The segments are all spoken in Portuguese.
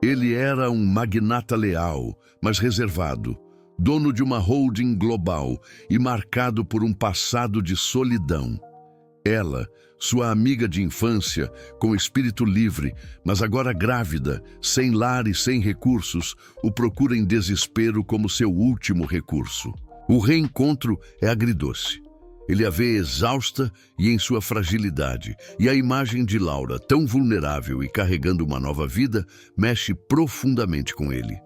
Ele era um magnata leal, mas reservado, dono de uma holding global e marcado por um passado de solidão. Ela, sua amiga de infância, com espírito livre, mas agora grávida, sem lar e sem recursos, o procura em desespero como seu último recurso. O reencontro é agridoce. Ele a vê exausta e em sua fragilidade, e a imagem de Laura, tão vulnerável e carregando uma nova vida, mexe profundamente com ele.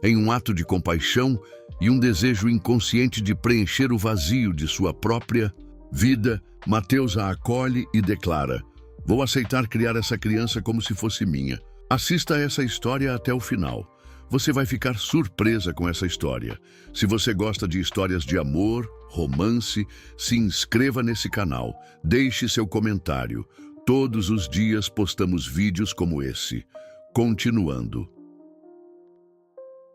Em um ato de compaixão e um desejo inconsciente de preencher o vazio de sua própria vida, Mateus a acolhe e declara: "Vou aceitar criar essa criança como se fosse minha." Assista a essa história até o final. Você vai ficar surpresa com essa história. Se você gosta de histórias de amor, romance, se inscreva nesse canal. Deixe seu comentário. Todos os dias postamos vídeos como esse. Continuando.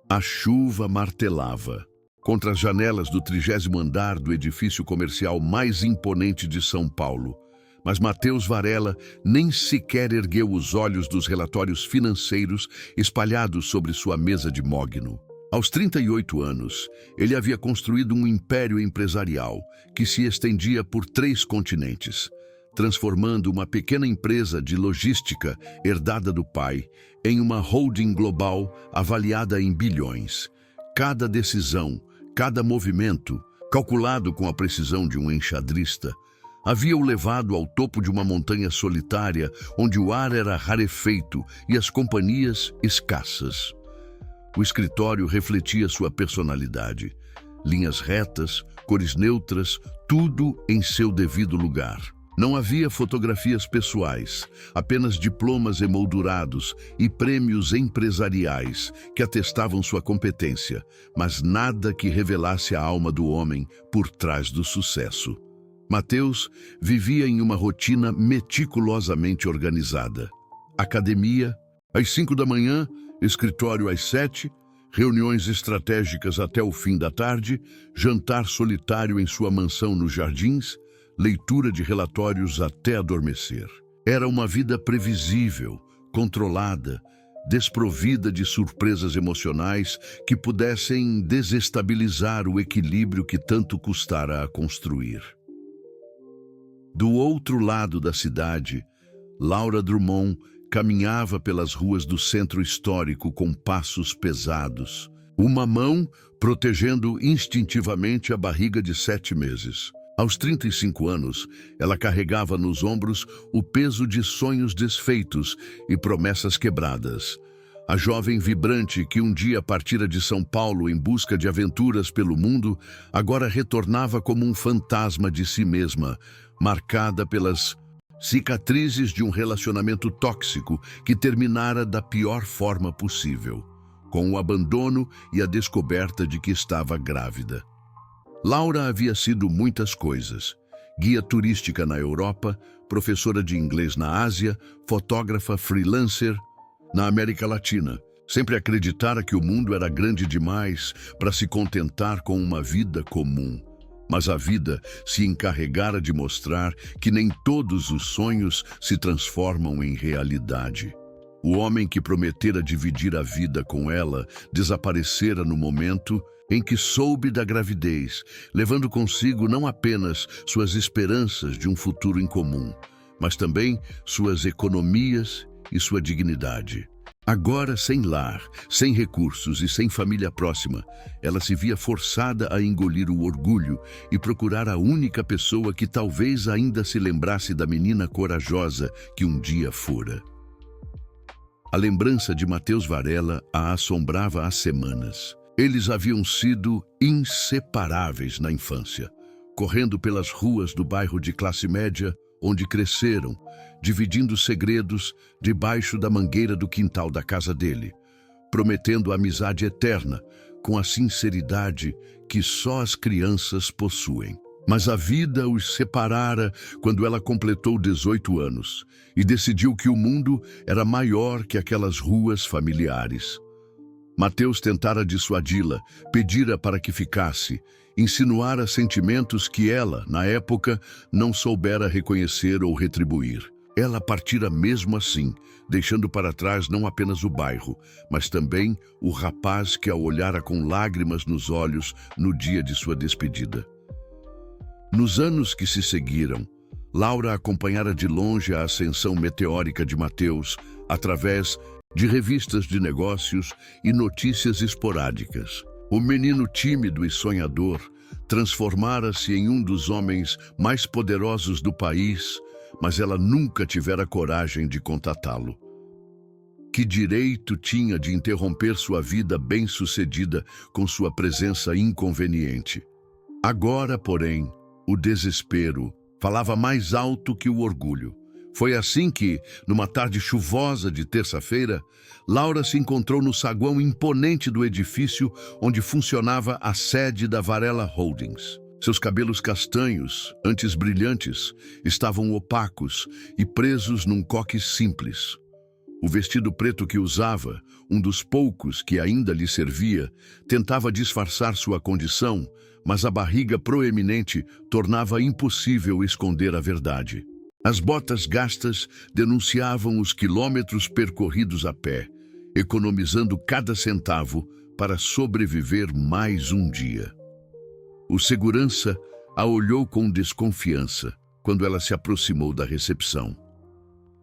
A chuva martelava contra as janelas do 30º andar do edifício comercial mais imponente de São Paulo. Mas Mateus Varela nem sequer ergueu os olhos dos relatórios financeiros espalhados sobre sua mesa de mogno. Aos 38 anos, ele havia construído um império empresarial que se estendia por 3 continentes, transformando uma pequena empresa de logística herdada do pai em uma holding global avaliada em bilhões. Cada decisão, cada movimento, calculado com a precisão de um enxadrista, havia-o levado ao topo de uma montanha solitária onde o ar era rarefeito e as companhias escassas. O escritório refletia sua personalidade. Linhas retas, cores neutras, tudo em seu devido lugar. Não havia fotografias pessoais, apenas diplomas emoldurados e prêmios empresariais que atestavam sua competência, mas nada que revelasse a alma do homem por trás do sucesso. Mateus vivia em uma rotina meticulosamente organizada. Academia, às 5 da manhã, escritório às 7, reuniões estratégicas até o fim da tarde, jantar solitário em sua mansão nos Jardins, leitura de relatórios até adormecer. Era uma vida previsível, controlada, desprovida de surpresas emocionais que pudessem desestabilizar o equilíbrio que tanto custara a construir. Do outro lado da cidade, Laura Drummond caminhava pelas ruas do centro histórico com passos pesados, uma mão protegendo instintivamente a barriga de 7 meses. Aos 35 anos, ela carregava nos ombros o peso de sonhos desfeitos e promessas quebradas. A jovem vibrante que um dia partira de São Paulo em busca de aventuras pelo mundo, agora retornava como um fantasma de si mesma, marcada pelas cicatrizes de um relacionamento tóxico que terminara da pior forma possível, com o abandono e a descoberta de que estava grávida. Laura havia sido muitas coisas: guia turística na Europa, professora de inglês na Ásia, fotógrafa freelancer na América Latina. Sempre acreditara que o mundo era grande demais para se contentar com uma vida comum. Mas a vida se encarregara de mostrar que nem todos os sonhos se transformam em realidade. O homem que prometera dividir a vida com ela desaparecera no momento em que soube da gravidez, levando consigo não apenas suas esperanças de um futuro em comum, mas também suas economias e sua dignidade. Agora, sem lar, sem recursos e sem família próxima, ela se via forçada a engolir o orgulho e procurar a única pessoa que talvez ainda se lembrasse da menina corajosa que um dia fora. A lembrança de Mateus Varela a assombrava há semanas. Eles haviam sido inseparáveis na infância, correndo pelas ruas do bairro de classe média onde cresceram, dividindo segredos debaixo da mangueira do quintal da casa dele, prometendo amizade eterna com a sinceridade que só as crianças possuem. Mas a vida os separara quando ela completou 18 anos e decidiu que o mundo era maior que aquelas ruas familiares. Mateus tentara dissuadi-la, pedira para que ficasse, insinuara sentimentos que ela, na época, não soubera reconhecer ou retribuir. Ela partira mesmo assim, deixando para trás não apenas o bairro, mas também o rapaz que a olhara com lágrimas nos olhos no dia de sua despedida. Nos anos que se seguiram, Laura acompanhara de longe a ascensão meteórica de Mateus através de revistas de negócios e notícias esporádicas. O menino tímido e sonhador transformara-se em um dos homens mais poderosos do país, mas ela nunca tivera coragem de contatá-lo. Que direito tinha de interromper sua vida bem-sucedida com sua presença inconveniente? Agora, porém, o desespero falava mais alto que o orgulho. Foi assim que, numa tarde chuvosa de terça-feira, Laura se encontrou no saguão imponente do edifício onde funcionava a sede da Varela Holdings. Seus cabelos castanhos, antes brilhantes, estavam opacos e presos num coque simples. O vestido preto que usava, um dos poucos que ainda lhe servia, tentava disfarçar sua condição, mas a barriga proeminente tornava impossível esconder a verdade. As botas gastas denunciavam os quilômetros percorridos a pé, economizando cada centavo para sobreviver mais um dia. O segurança a olhou com desconfiança quando ela se aproximou da recepção.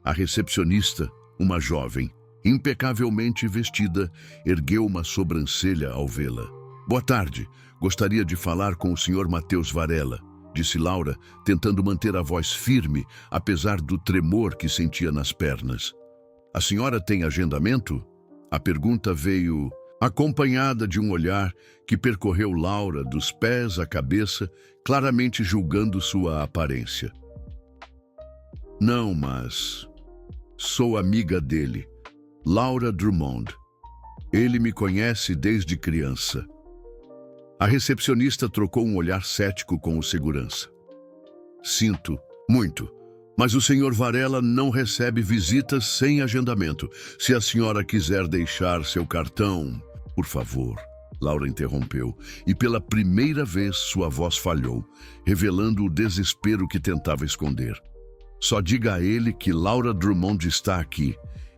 A recepcionista, uma jovem, impecavelmente vestida, ergueu uma sobrancelha ao vê-la. "Boa tarde, gostaria de falar com o Sr. Mateus Varela", disse Laura, tentando manter a voz firme, apesar do tremor que sentia nas pernas. "A senhora tem agendamento?" A pergunta veio acompanhada de um olhar que percorreu Laura dos pés à cabeça, claramente julgando sua aparência. "Não, mas sou amiga dele, Laura Drummond. Ele me conhece desde criança." A recepcionista trocou um olhar cético com o segurança. "Sinto muito, mas o Sr. Varela não recebe visitas sem agendamento. Se a senhora quiser deixar seu cartão, por favor." Laura interrompeu, e pela primeira vez sua voz falhou, revelando o desespero que tentava esconder. "Só diga a ele que Laura Drummond está aqui.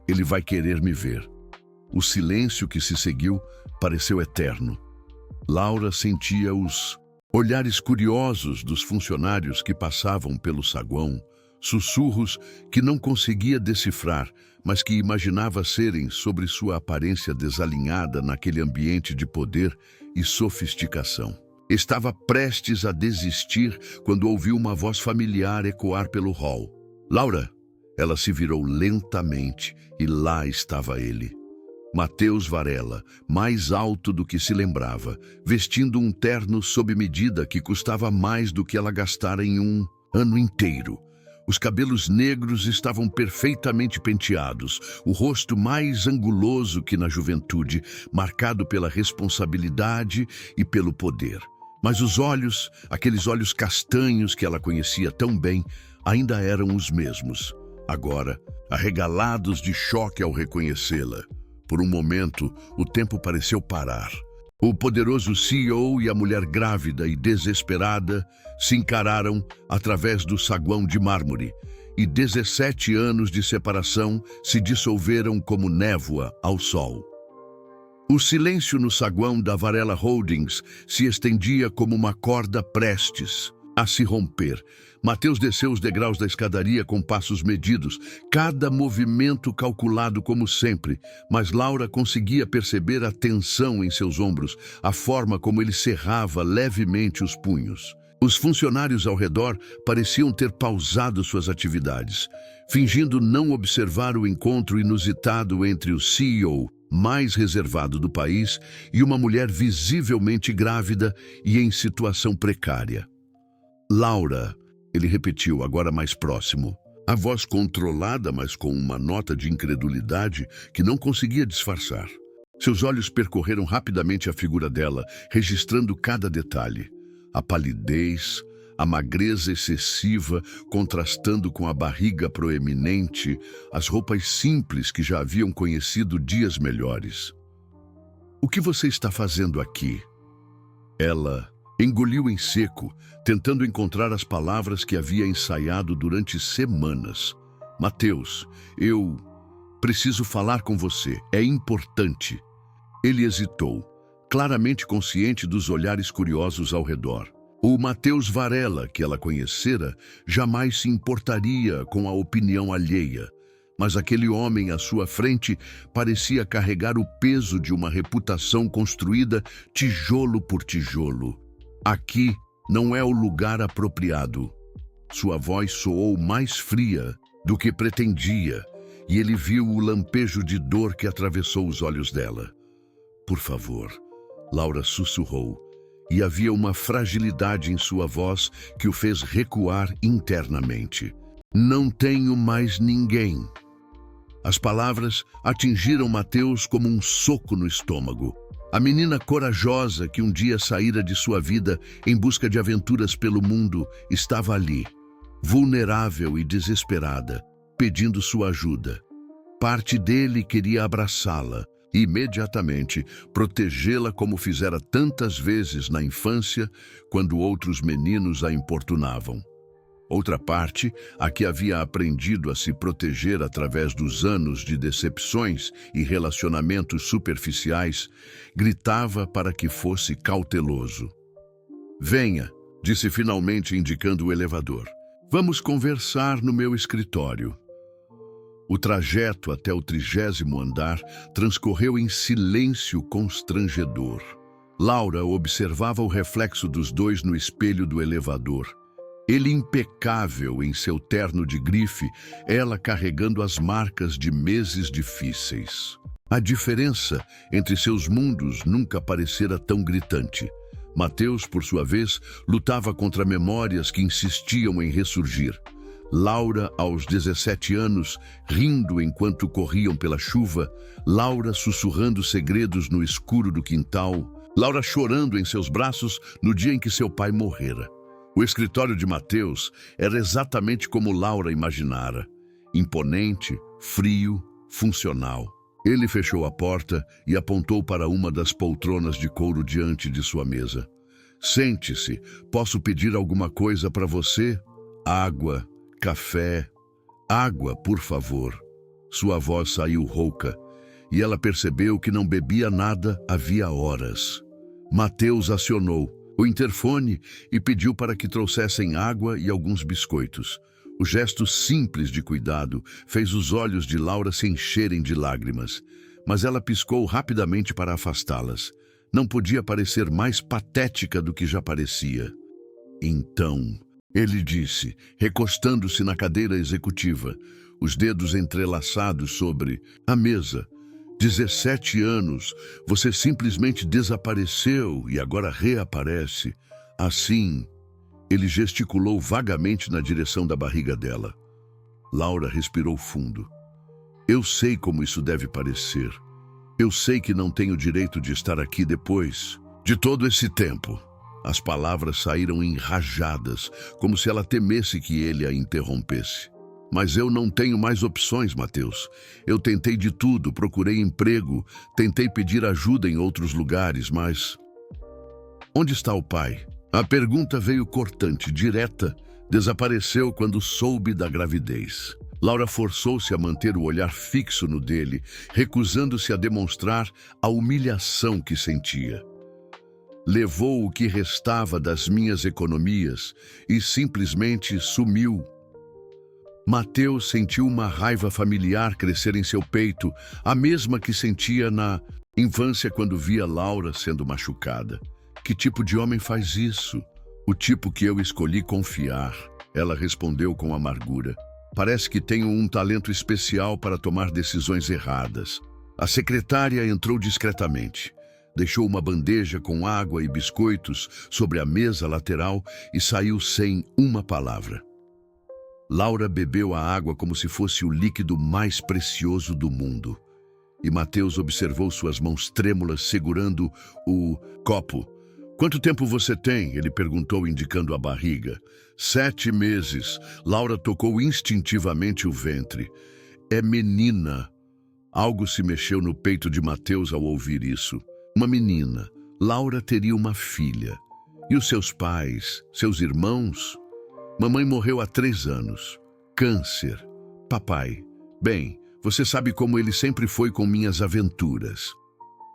Ele vai querer me ver." O silêncio que se seguiu pareceu eterno. Laura sentia os olhares curiosos dos funcionários que passavam pelo saguão, sussurros que não conseguia decifrar, mas que imaginava serem sobre sua aparência desalinhada naquele ambiente de poder e sofisticação. Estava prestes a desistir quando ouviu uma voz familiar ecoar pelo hall. "Laura!" Ela se virou lentamente e lá estava ele. Mateus Varela, mais alto do que se lembrava, vestindo um terno sob medida que custava mais do que ela gastara em um ano inteiro. Os cabelos negros estavam perfeitamente penteados, o rosto mais anguloso que na juventude, marcado pela responsabilidade e pelo poder. Mas os olhos, aqueles olhos castanhos que ela conhecia tão bem, ainda eram os mesmos, agora arregalados de choque ao reconhecê-la. Por um momento, o tempo pareceu parar. O poderoso CEO e a mulher grávida e desesperada se encararam através do saguão de mármore, e 17 anos de separação se dissolveram como névoa ao sol. O silêncio no saguão da Varela Holdings se estendia como uma corda prestes a se romper. Mateus desceu os degraus da escadaria com passos medidos, cada movimento calculado como sempre, mas Laura conseguia perceber a tensão em seus ombros, a forma como ele cerrava levemente os punhos. Os funcionários ao redor pareciam ter pausado suas atividades, fingindo não observar o encontro inusitado entre o CEO, mais reservado do país, e uma mulher visivelmente grávida e em situação precária. "Laura", ele repetiu, agora mais próximo, a voz controlada, mas com uma nota de incredulidade que não conseguia disfarçar. Seus olhos percorreram rapidamente a figura dela, registrando cada detalhe. A palidez, a magreza excessiva contrastando com a barriga proeminente, as roupas simples que já haviam conhecido dias melhores. "O que você está fazendo aqui?" Ela engoliu em seco, tentando encontrar as palavras que havia ensaiado durante semanas. Mateus, eu preciso falar com você. É importante. Ele hesitou, claramente consciente dos olhares curiosos ao redor. O Mateus Varela, que ela conhecera, jamais se importaria com a opinião alheia. Mas aquele homem à sua frente parecia carregar o peso de uma reputação construída tijolo por tijolo. Aqui não é o lugar apropriado. Sua voz soou mais fria do que pretendia, e ele viu o lampejo de dor que atravessou os olhos dela. Por favor, Laura sussurrou, e havia uma fragilidade em sua voz que o fez recuar internamente. Não tenho mais ninguém. As palavras atingiram Mateus como um soco no estômago. A menina corajosa que um dia saíra de sua vida em busca de aventuras pelo mundo estava ali, vulnerável e desesperada, pedindo sua ajuda. Parte dele queria abraçá-la e, imediatamente, protegê-la como fizera tantas vezes na infância, quando outros meninos a importunavam. Outra parte, a que havia aprendido a se proteger através dos anos de decepções e relacionamentos superficiais, gritava para que fosse cauteloso. Venha, disse finalmente indicando o elevador. Vamos conversar no meu escritório. O trajeto até o 30º andar transcorreu em silêncio constrangedor. Laura observava o reflexo dos dois no espelho do elevador. Ele impecável em seu terno de grife, ela carregando as marcas de meses difíceis. A diferença entre seus mundos nunca parecera tão gritante. Mateus, por sua vez, lutava contra memórias que insistiam em ressurgir. Laura, aos 17 anos, rindo enquanto corriam pela chuva, Laura sussurrando segredos no escuro do quintal, Laura chorando em seus braços no dia em que seu pai morrera. O escritório de Mateus era exatamente como Laura imaginara. Imponente, frio, funcional. Ele fechou a porta e apontou para uma das poltronas de couro diante de sua mesa. Sente-se, posso pedir alguma coisa para você? Água, café. Água, por favor. Sua voz saiu rouca e ela percebeu que não bebia nada havia horas. Mateus acionou o interfone e pediu para que trouxessem água e alguns biscoitos. O gesto simples de cuidado fez os olhos de Laura se encherem de lágrimas, mas ela piscou rapidamente para afastá-las. Não podia parecer mais patética do que já parecia. Então, ele disse, recostando-se na cadeira executiva, os dedos entrelaçados sobre a mesa. 17 anos, você simplesmente desapareceu e agora reaparece. Assim, ele gesticulou vagamente na direção da barriga dela. Laura respirou fundo. Eu sei como isso deve parecer. Eu sei que não tenho direito de estar aqui depois de todo esse tempo. As palavras saíram enrajadas, como se ela temesse que ele a interrompesse. Mas eu não tenho mais opções, Mateus. Eu tentei de tudo, procurei emprego, tentei pedir ajuda em outros lugares, mas... Onde está o pai? A pergunta veio cortante, direta. Desapareceu quando soube da gravidez. Laura forçou-se a manter o olhar fixo no dele, recusando-se a demonstrar a humilhação que sentia. Levou o que restava das minhas economias e simplesmente sumiu. Mateus sentiu uma raiva familiar crescer em seu peito, a mesma que sentia na infância quando via Laura sendo machucada. Que tipo de homem faz isso? O tipo que eu escolhi confiar. Ela respondeu com amargura. Parece que tenho um talento especial para tomar decisões erradas. A secretária entrou discretamente. Deixou uma bandeja com água e biscoitos sobre a mesa lateral e saiu sem uma palavra. Laura bebeu a água como se fosse o líquido mais precioso do mundo. E Mateus observou suas mãos trêmulas segurando o copo. Quanto tempo você tem? Ele perguntou, indicando a barriga. 7 meses. Laura tocou instintivamente o ventre. É menina. Algo se mexeu no peito de Mateus ao ouvir isso. Uma menina. Laura teria uma filha. E os seus pais? Seus irmãos? Mamãe morreu há 3 anos. Câncer. Papai, bem, você sabe como ele sempre foi com minhas aventuras.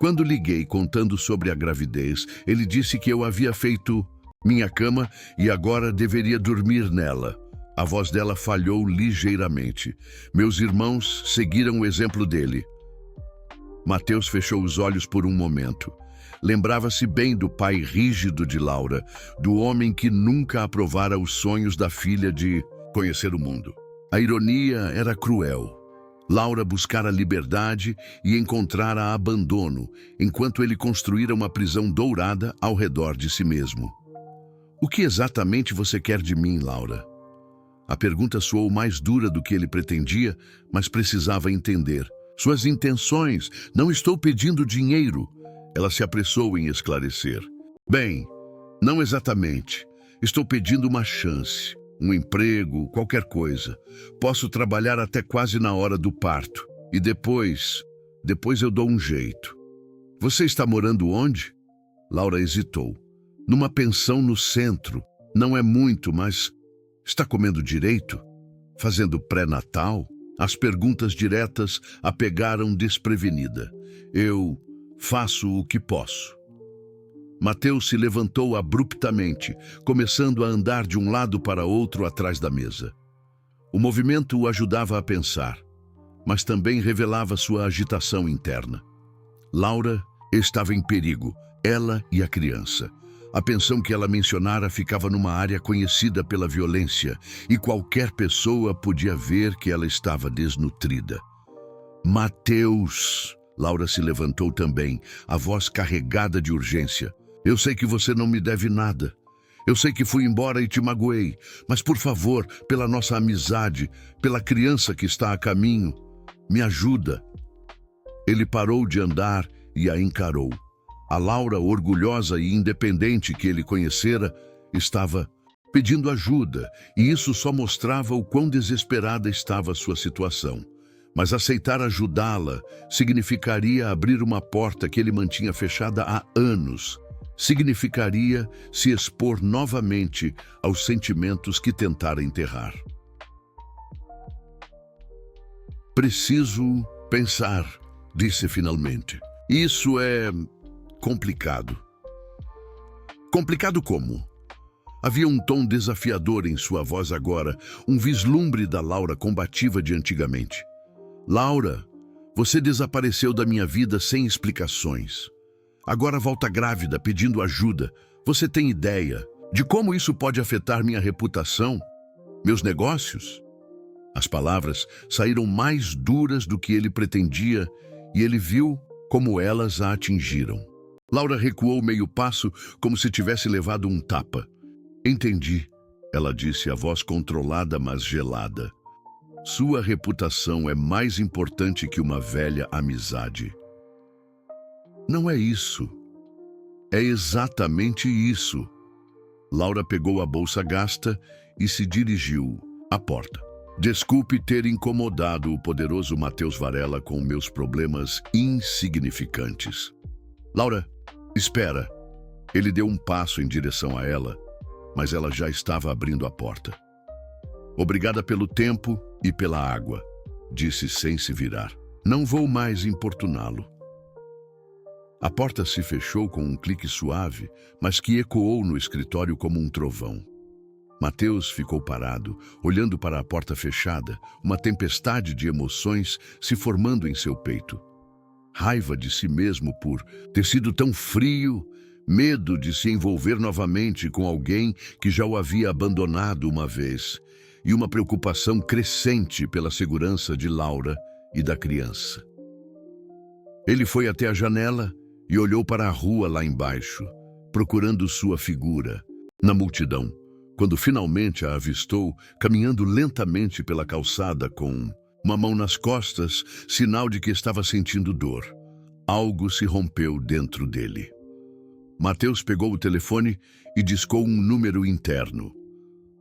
Quando liguei contando sobre a gravidez, ele disse que eu havia feito minha cama e agora deveria dormir nela. A voz dela falhou ligeiramente. Meus irmãos seguiram o exemplo dele. Mateus fechou os olhos por um momento. Lembrava-se bem do pai rígido de Laura, do homem que nunca aprovara os sonhos da filha de conhecer o mundo. A ironia era cruel. Laura buscara liberdade e encontrara abandono, enquanto ele construíra uma prisão dourada ao redor de si mesmo. O que exatamente você quer de mim, Laura? A pergunta soou mais dura do que ele pretendia, mas precisava entender. Suas intenções, não estou pedindo dinheiro. Ela se apressou em esclarecer. Bem, não exatamente. Estou pedindo uma chance, um emprego, qualquer coisa. Posso trabalhar até quase na hora do parto. E depois eu dou um jeito. Você está morando onde? Laura hesitou. Numa pensão no centro. Não é muito, mas está comendo direito? Fazendo pré-natal? As perguntas diretas a pegaram desprevenida. Eu faço o que posso. Mateus se levantou abruptamente, começando a andar de um lado para outro atrás da mesa. O movimento o ajudava a pensar, mas também revelava sua agitação interna. Laura estava em perigo, ela e a criança. A pensão que ela mencionara ficava numa área conhecida pela violência e qualquer pessoa podia ver que ela estava desnutrida. Mateus! Laura se levantou também, a voz carregada de urgência. Eu sei que você não me deve nada. Eu sei que fui embora e te magoei, mas por favor, pela nossa amizade, pela criança que está a caminho, me ajuda. Ele parou de andar e a encarou. A Laura, orgulhosa e independente que ele conhecera, estava pedindo ajuda, e isso só mostrava o quão desesperada estava sua situação. Mas aceitar ajudá-la significaria abrir uma porta que ele mantinha fechada há anos. Significaria se expor novamente aos sentimentos que tentara enterrar. Preciso pensar, disse finalmente. Isso é complicado. Complicado como? Havia um tom desafiador em sua voz agora, um vislumbre da Laura combativa de antigamente. Laura, você desapareceu da minha vida sem explicações. Agora volta grávida, pedindo ajuda. Você tem ideia de como isso pode afetar minha reputação? Meus negócios? As palavras saíram mais duras do que ele pretendia e ele viu como elas a atingiram. Laura recuou meio passo, como se tivesse levado um tapa. Entendi, ela disse, a voz controlada, mas gelada. Sua reputação é mais importante que uma velha amizade. Não é isso. É exatamente isso. Laura pegou a bolsa gasta e se dirigiu à porta. Desculpe ter incomodado o poderoso Mateus Varela com meus problemas insignificantes. Laura, espera. Ele deu um passo em direção a ela, mas ela já estava abrindo a porta. Obrigada pelo tempo e pela água, disse sem se virar. Não vou mais importuná-lo. A porta se fechou com um clique suave, mas que ecoou no escritório como um trovão. Mateus ficou parado, olhando para a porta fechada, uma tempestade de emoções se formando em seu peito. Raiva de si mesmo por ter sido tão frio, medo de se envolver novamente com alguém que já o havia abandonado uma vez, e uma preocupação crescente pela segurança de Laura e da criança. Ele foi até a janela e olhou para a rua lá embaixo, procurando sua figura na multidão, quando finalmente a avistou caminhando lentamente pela calçada com uma mão nas costas, sinal de que estava sentindo dor. Algo se rompeu dentro dele. Mateus pegou o telefone e discou um número interno.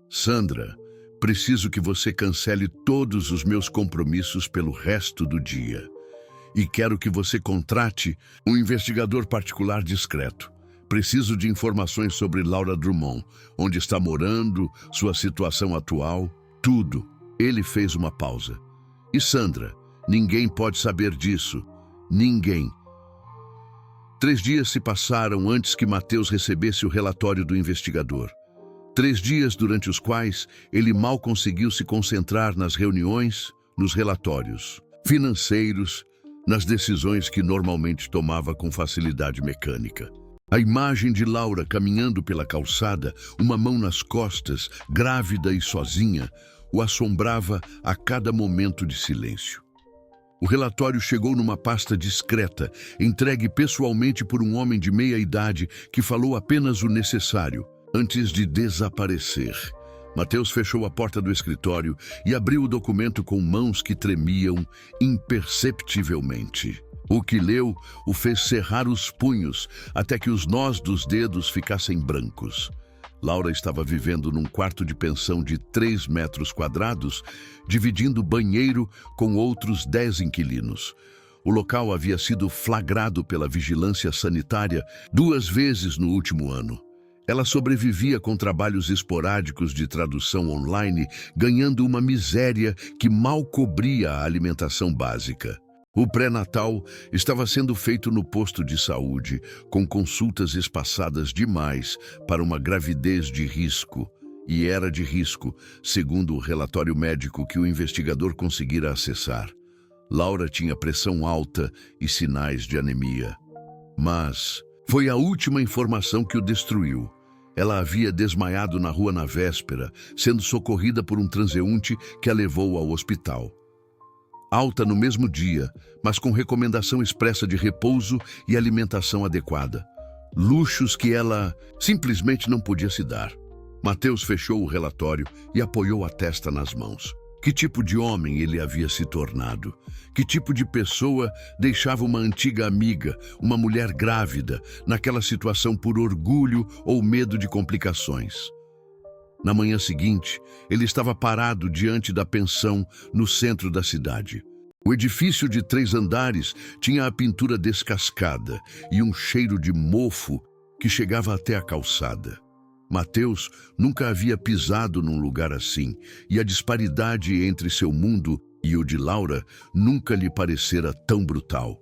Sandra, preciso que você cancele todos os meus compromissos pelo resto do dia. E quero que você contrate um investigador particular discreto. Preciso de informações sobre Laura Drummond, onde está morando, sua situação atual, tudo. Ele fez uma pausa. E Sandra? Ninguém pode saber disso. Ninguém. 3 dias se passaram antes que Mateus recebesse o relatório do investigador. 3 dias durante os quais ele mal conseguiu se concentrar nas reuniões, nos relatórios financeiros, nas decisões que normalmente tomava com facilidade mecânica. A imagem de Laura caminhando pela calçada, uma mão nas costas, grávida e sozinha, o assombrava a cada momento de silêncio. O relatório chegou numa pasta discreta, entregue pessoalmente por um homem de meia idade que falou apenas o necessário, antes de desaparecer. Mateus fechou a porta do escritório e abriu o documento com mãos que tremiam imperceptivelmente. O que leu o fez cerrar os punhos até que os nós dos dedos ficassem brancos. Laura estava vivendo num quarto de pensão de 3 metros quadrados, dividindo banheiro com outros 10 inquilinos. O local havia sido flagrado pela vigilância sanitária 2 vezes no último ano. Ela sobrevivia com trabalhos esporádicos de tradução online, ganhando uma miséria que mal cobria a alimentação básica. O pré-natal estava sendo feito no posto de saúde, com consultas espaçadas demais para uma gravidez de risco. E era de risco, segundo o relatório médico que o investigador conseguira acessar. Laura tinha pressão alta e sinais de anemia. Mas foi a última informação que o destruiu. Ela havia desmaiado na rua na véspera, sendo socorrida por um transeunte que a levou ao hospital. Alta no mesmo dia, mas com recomendação expressa de repouso e alimentação adequada. Luxos que ela simplesmente não podia se dar. Mateus fechou o relatório e apoiou a testa nas mãos. Que tipo de homem ele havia se tornado? Que tipo de pessoa deixava uma antiga amiga, uma mulher grávida, naquela situação por orgulho ou medo de complicações? Na manhã seguinte, ele estava parado diante da pensão no centro da cidade. O edifício de 3 andares tinha a pintura descascada e um cheiro de mofo que chegava até a calçada. Mateus nunca havia pisado num lugar assim, e a disparidade entre seu mundo e o de Laura nunca lhe parecera tão brutal.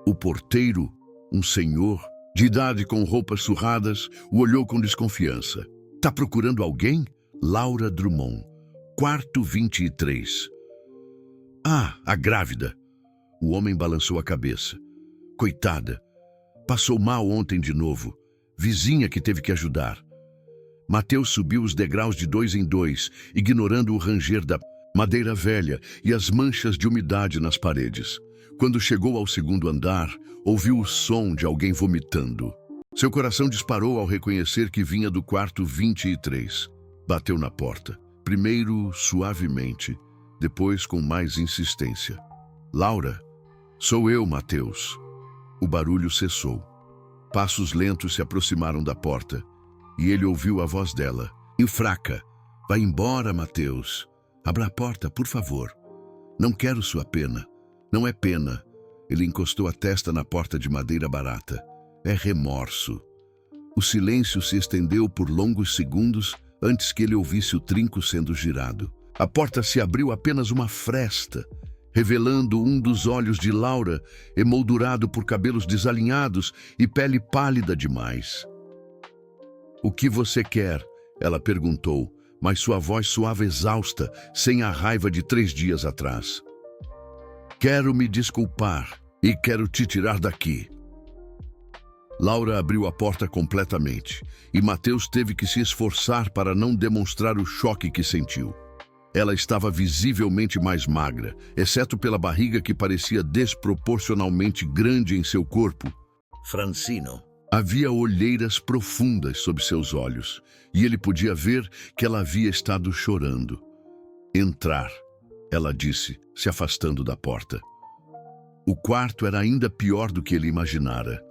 O porteiro, um senhor, de idade com roupas surradas, o olhou com desconfiança. "Tá procurando alguém?" Laura Drummond, quarto 23. "Ah, a grávida." O homem balançou a cabeça. "Coitada. Passou mal ontem de novo. Vizinha que teve que ajudar." Mateus subiu os degraus de 2 em 2, ignorando o ranger da madeira velha e as manchas de umidade nas paredes. Quando chegou ao 2º andar, ouviu o som de alguém vomitando. Seu coração disparou ao reconhecer que vinha do quarto 23. Bateu na porta, primeiro suavemente, depois com mais insistência. "Laura?" "Sou eu, Mateus." O barulho cessou. Passos lentos se aproximaram da porta, e ele ouviu a voz dela, e fraca. "Vai embora, Mateus. Abra a porta, por favor. Não quero sua pena." "Não é pena." Ele encostou a testa na porta de madeira barata. "É remorso." O silêncio se estendeu por longos segundos antes que ele ouvisse o trinco sendo girado. A porta se abriu apenas uma fresta, revelando um dos olhos de Laura, emoldurado por cabelos desalinhados e pele pálida demais. "O que você quer?" ela perguntou, mas sua voz soava exausta, sem a raiva de 3 dias atrás. "Quero me desculpar e quero te tirar daqui." Laura abriu a porta completamente, e Mateus teve que se esforçar para não demonstrar o choque que sentiu. Ela estava visivelmente mais magra, exceto pela barriga que parecia desproporcionalmente grande em seu corpo. Francino. Havia olheiras profundas sob seus olhos, e ele podia ver que ela havia estado chorando. "Entrar", ela disse, se afastando da porta. O quarto era ainda pior do que ele imaginara.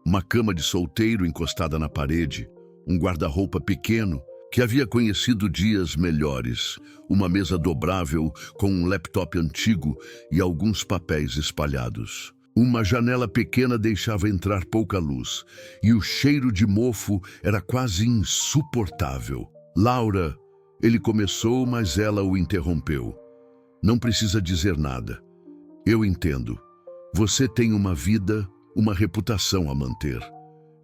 Uma cama de solteiro encostada na parede, um guarda-roupa pequeno que havia conhecido dias melhores, uma mesa dobrável com um laptop antigo e alguns papéis espalhados. Uma janela pequena deixava entrar pouca luz, e o cheiro de mofo era quase insuportável. "Laura, Ele começou, mas ela o interrompeu. Não precisa dizer nada. Eu entendo. Você tem uma vida, uma reputação a manter.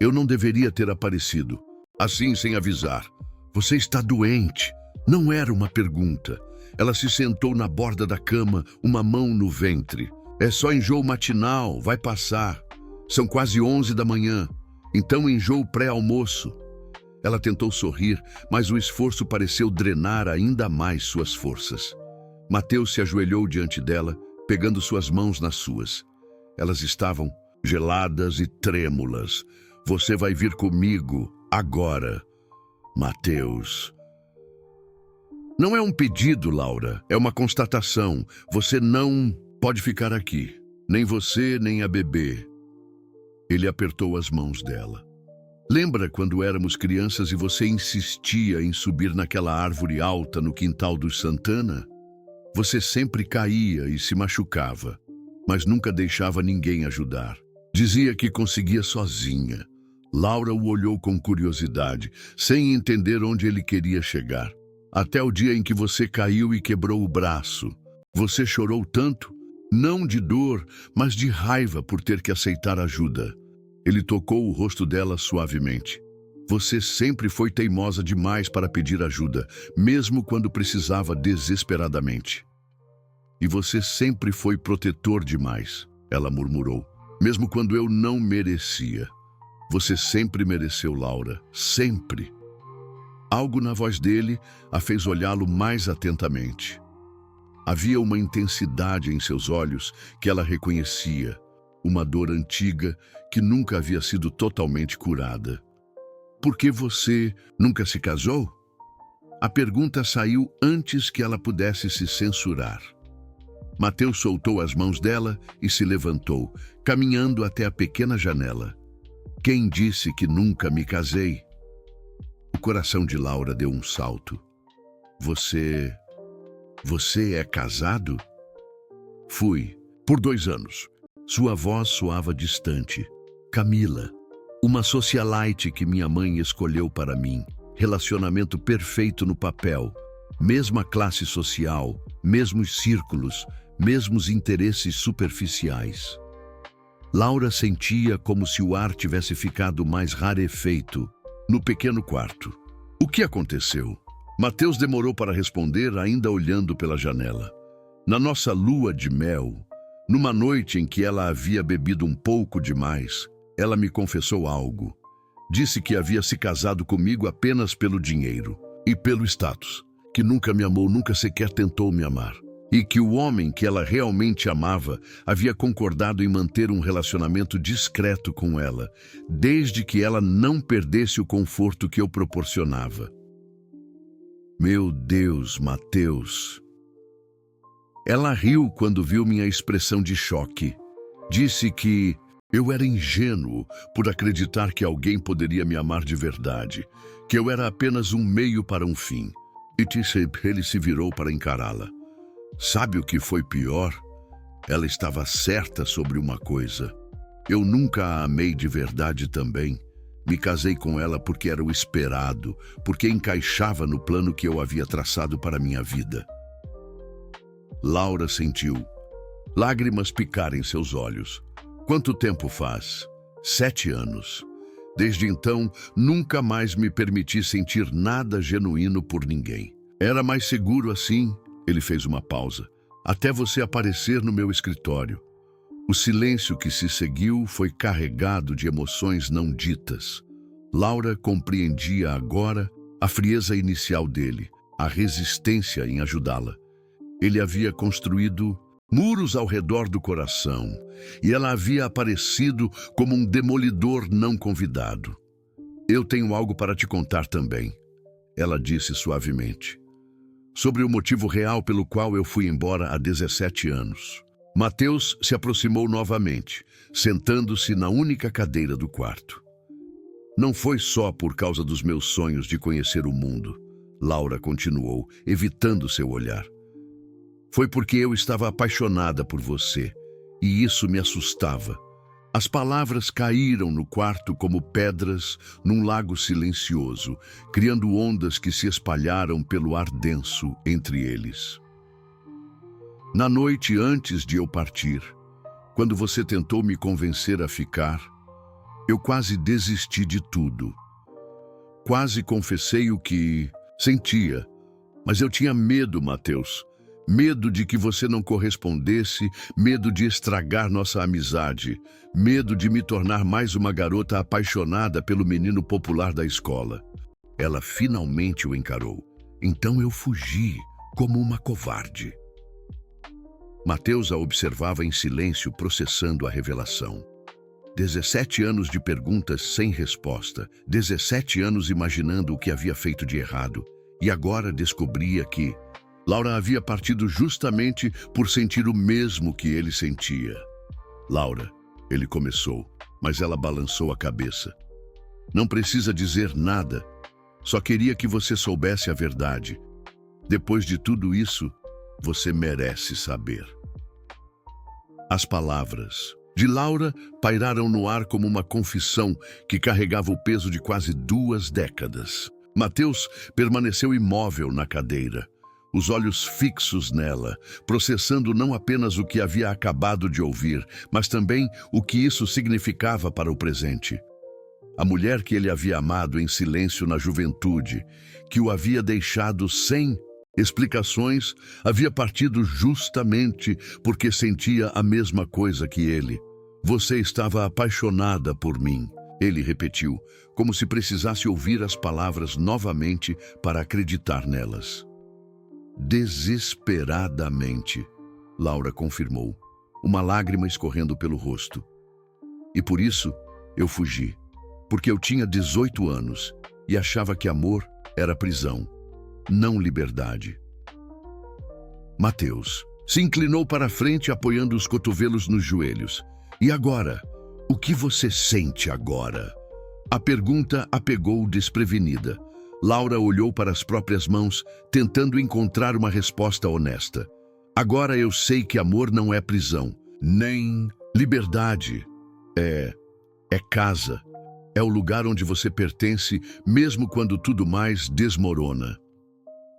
Eu não deveria ter aparecido, assim sem avisar. Você está doente. Não era uma pergunta. Ela se sentou na borda da cama, uma mão no ventre. É só enjoo matinal, vai passar. São quase 11 da manhã. Então enjoo pré-almoço. Ela tentou sorrir, mas o esforço pareceu drenar ainda mais suas forças. Mateus se ajoelhou diante dela, pegando suas mãos nas suas. Elas estavam geladas e trêmulas. Você vai vir comigo, agora. Mateus. Não é um pedido, Laura, é uma constatação. Você não pode ficar aqui. Nem você, nem a bebê. Ele apertou as mãos dela. Lembra quando éramos crianças e você insistia em subir naquela árvore alta no quintal dos Santana? Você sempre caía e se machucava, mas nunca deixava ninguém ajudar. Dizia que conseguia sozinha. Laura o olhou com curiosidade, sem entender onde ele queria chegar. Até o dia em que você caiu e quebrou o braço. Você chorou tanto, não de dor, mas de raiva por ter que aceitar ajuda. Ele tocou o rosto dela suavemente. Você sempre foi teimosa demais para pedir ajuda, mesmo quando precisava desesperadamente. E você sempre foi protetor demais, ela murmurou, mesmo quando eu não merecia. Você sempre mereceu, Laura, sempre. Algo na voz dele a fez olhá-lo mais atentamente. Havia uma intensidade em seus olhos que ela reconhecia, uma dor antiga que nunca havia sido totalmente curada. Por que você nunca se casou? A pergunta saiu antes que ela pudesse se censurar. Mateus soltou as mãos dela e se levantou, caminhando até a pequena janela. Quem disse que nunca me casei? O coração de Laura deu um salto. Você é casado? Fui, por 2 anos. Sua voz soava distante. Camila, uma socialite que minha mãe escolheu para mim. Relacionamento perfeito no papel. Mesma classe social, mesmos círculos, mesmos interesses superficiais. Laura sentia como se o ar tivesse ficado mais rarefeito no pequeno quarto. O que aconteceu? Mateus demorou para responder, ainda olhando pela janela. Na nossa lua de mel, numa noite em que ela havia bebido um pouco demais, ela me confessou algo. Disse que havia se casado comigo apenas pelo dinheiro e pelo status, que nunca me amou, nunca sequer tentou me amar. E que o homem que ela realmente amava havia concordado em manter um relacionamento discreto com ela, desde que ela não perdesse o conforto que eu proporcionava. Meu Deus, Mateus! Ela riu quando viu minha expressão de choque. Disse que eu era ingênuo por acreditar que alguém poderia me amar de verdade, que eu era apenas um meio para um fim. E ele se virou para encará-la. Sabe o que foi pior? Ela estava certa sobre uma coisa. Eu nunca a amei de verdade também. Me casei com ela porque era o esperado, porque encaixava no plano que eu havia traçado para minha vida. Laura sentiu. Lágrimas picaram em seus olhos. Quanto tempo faz? 7 anos. Desde então, nunca mais me permiti sentir nada genuíno por ninguém. Era mais seguro assim. Ele fez uma pausa. Até você aparecer no meu escritório. O silêncio que se seguiu foi carregado de emoções não ditas. Laura compreendia agora a frieza inicial dele, a resistência em ajudá-la. Ele havia construído muros ao redor do coração e ela havia aparecido como um demolidor não convidado. Eu tenho algo para te contar também, ela disse suavemente. Sobre o motivo real pelo qual eu fui embora há 17 anos. Mateus se aproximou novamente, sentando-se na única cadeira do quarto. Não foi só por causa dos meus sonhos de conhecer o mundo, Laura continuou, evitando seu olhar. Foi porque eu estava apaixonada por você, e isso me assustava. As palavras caíram no quarto como pedras num lago silencioso, criando ondas que se espalharam pelo ar denso entre eles. Na noite antes de eu partir, quando você tentou me convencer a ficar, eu quase desisti de tudo. Quase confessei o que sentia, mas eu tinha medo, Mateus. Medo de que você não correspondesse, medo de estragar nossa amizade, medo de me tornar mais uma garota apaixonada pelo menino popular da escola. Ela finalmente o encarou. Então eu fugi, como uma covarde. Mateus a observava em silêncio, processando a revelação. 17 anos de perguntas sem resposta, 17 anos imaginando o que havia feito de errado, e agora descobria que Laura havia partido justamente por sentir o mesmo que ele sentia. Laura, ele começou, mas ela balançou a cabeça. Não precisa dizer nada, só queria que você soubesse a verdade. Depois de tudo isso, você merece saber. As palavras de Laura pairaram no ar como uma confissão que carregava o peso de quase 2 décadas. Mateus permaneceu imóvel na cadeira, os olhos fixos nela, processando não apenas o que havia acabado de ouvir, mas também o que isso significava para o presente. A mulher que ele havia amado em silêncio na juventude, que o havia deixado sem explicações, havia partido justamente porque sentia a mesma coisa que ele. Você estava apaixonada por mim, ele repetiu, como se precisasse ouvir as palavras novamente para acreditar nelas. Desesperadamente, Laura confirmou, uma lágrima escorrendo pelo rosto. E por isso, eu fugi, porque eu tinha 18 anos e achava que amor era prisão, não liberdade. Mateus se inclinou para a frente, apoiando os cotovelos nos joelhos. E agora? O que você sente agora? A pergunta a pegou desprevenida. Laura olhou para as próprias mãos, tentando encontrar uma resposta honesta. Agora eu sei que amor não é prisão, nem liberdade. É casa. É o lugar onde você pertence, mesmo quando tudo mais desmorona.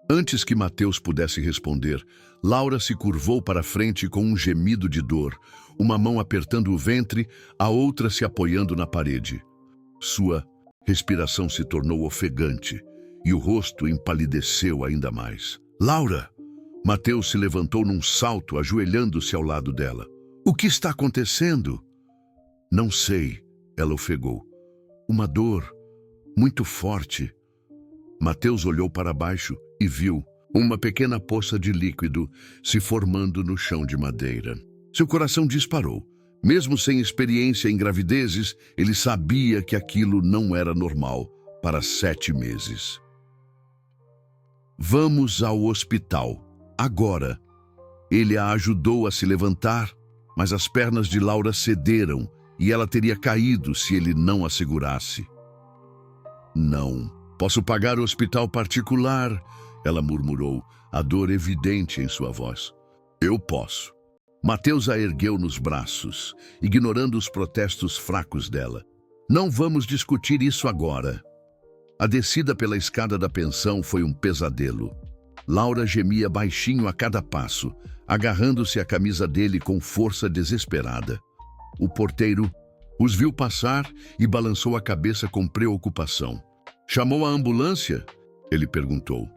Antes que Mateus pudesse responder, Laura se curvou para a frente com um gemido de dor, uma mão apertando o ventre, a outra se apoiando na parede. Sua respiração se tornou ofegante e o rosto empalideceu ainda mais. Laura! Mateus se levantou num salto, ajoelhando-se ao lado dela. O que está acontecendo? Não sei, ela ofegou. Uma dor muito forte. Mateus olhou para baixo e viu uma pequena poça de líquido se formando no chão de madeira. Seu coração disparou. Mesmo sem experiência em gravidezes, ele sabia que aquilo não era normal para 7 meses. Vamos ao hospital. Agora. Ele a ajudou a se levantar, mas as pernas de Laura cederam e ela teria caído se ele não a segurasse. Não. Posso pagar o hospital particular, ela murmurou, a dor evidente em sua voz. Eu posso. Mateus a ergueu nos braços, ignorando os protestos fracos dela. Não vamos discutir isso agora. A descida pela escada da pensão foi um pesadelo. Laura gemia baixinho a cada passo, agarrando-se à camisa dele com força desesperada. O porteiro os viu passar e balançou a cabeça com preocupação. Chamou a ambulância? Ele perguntou.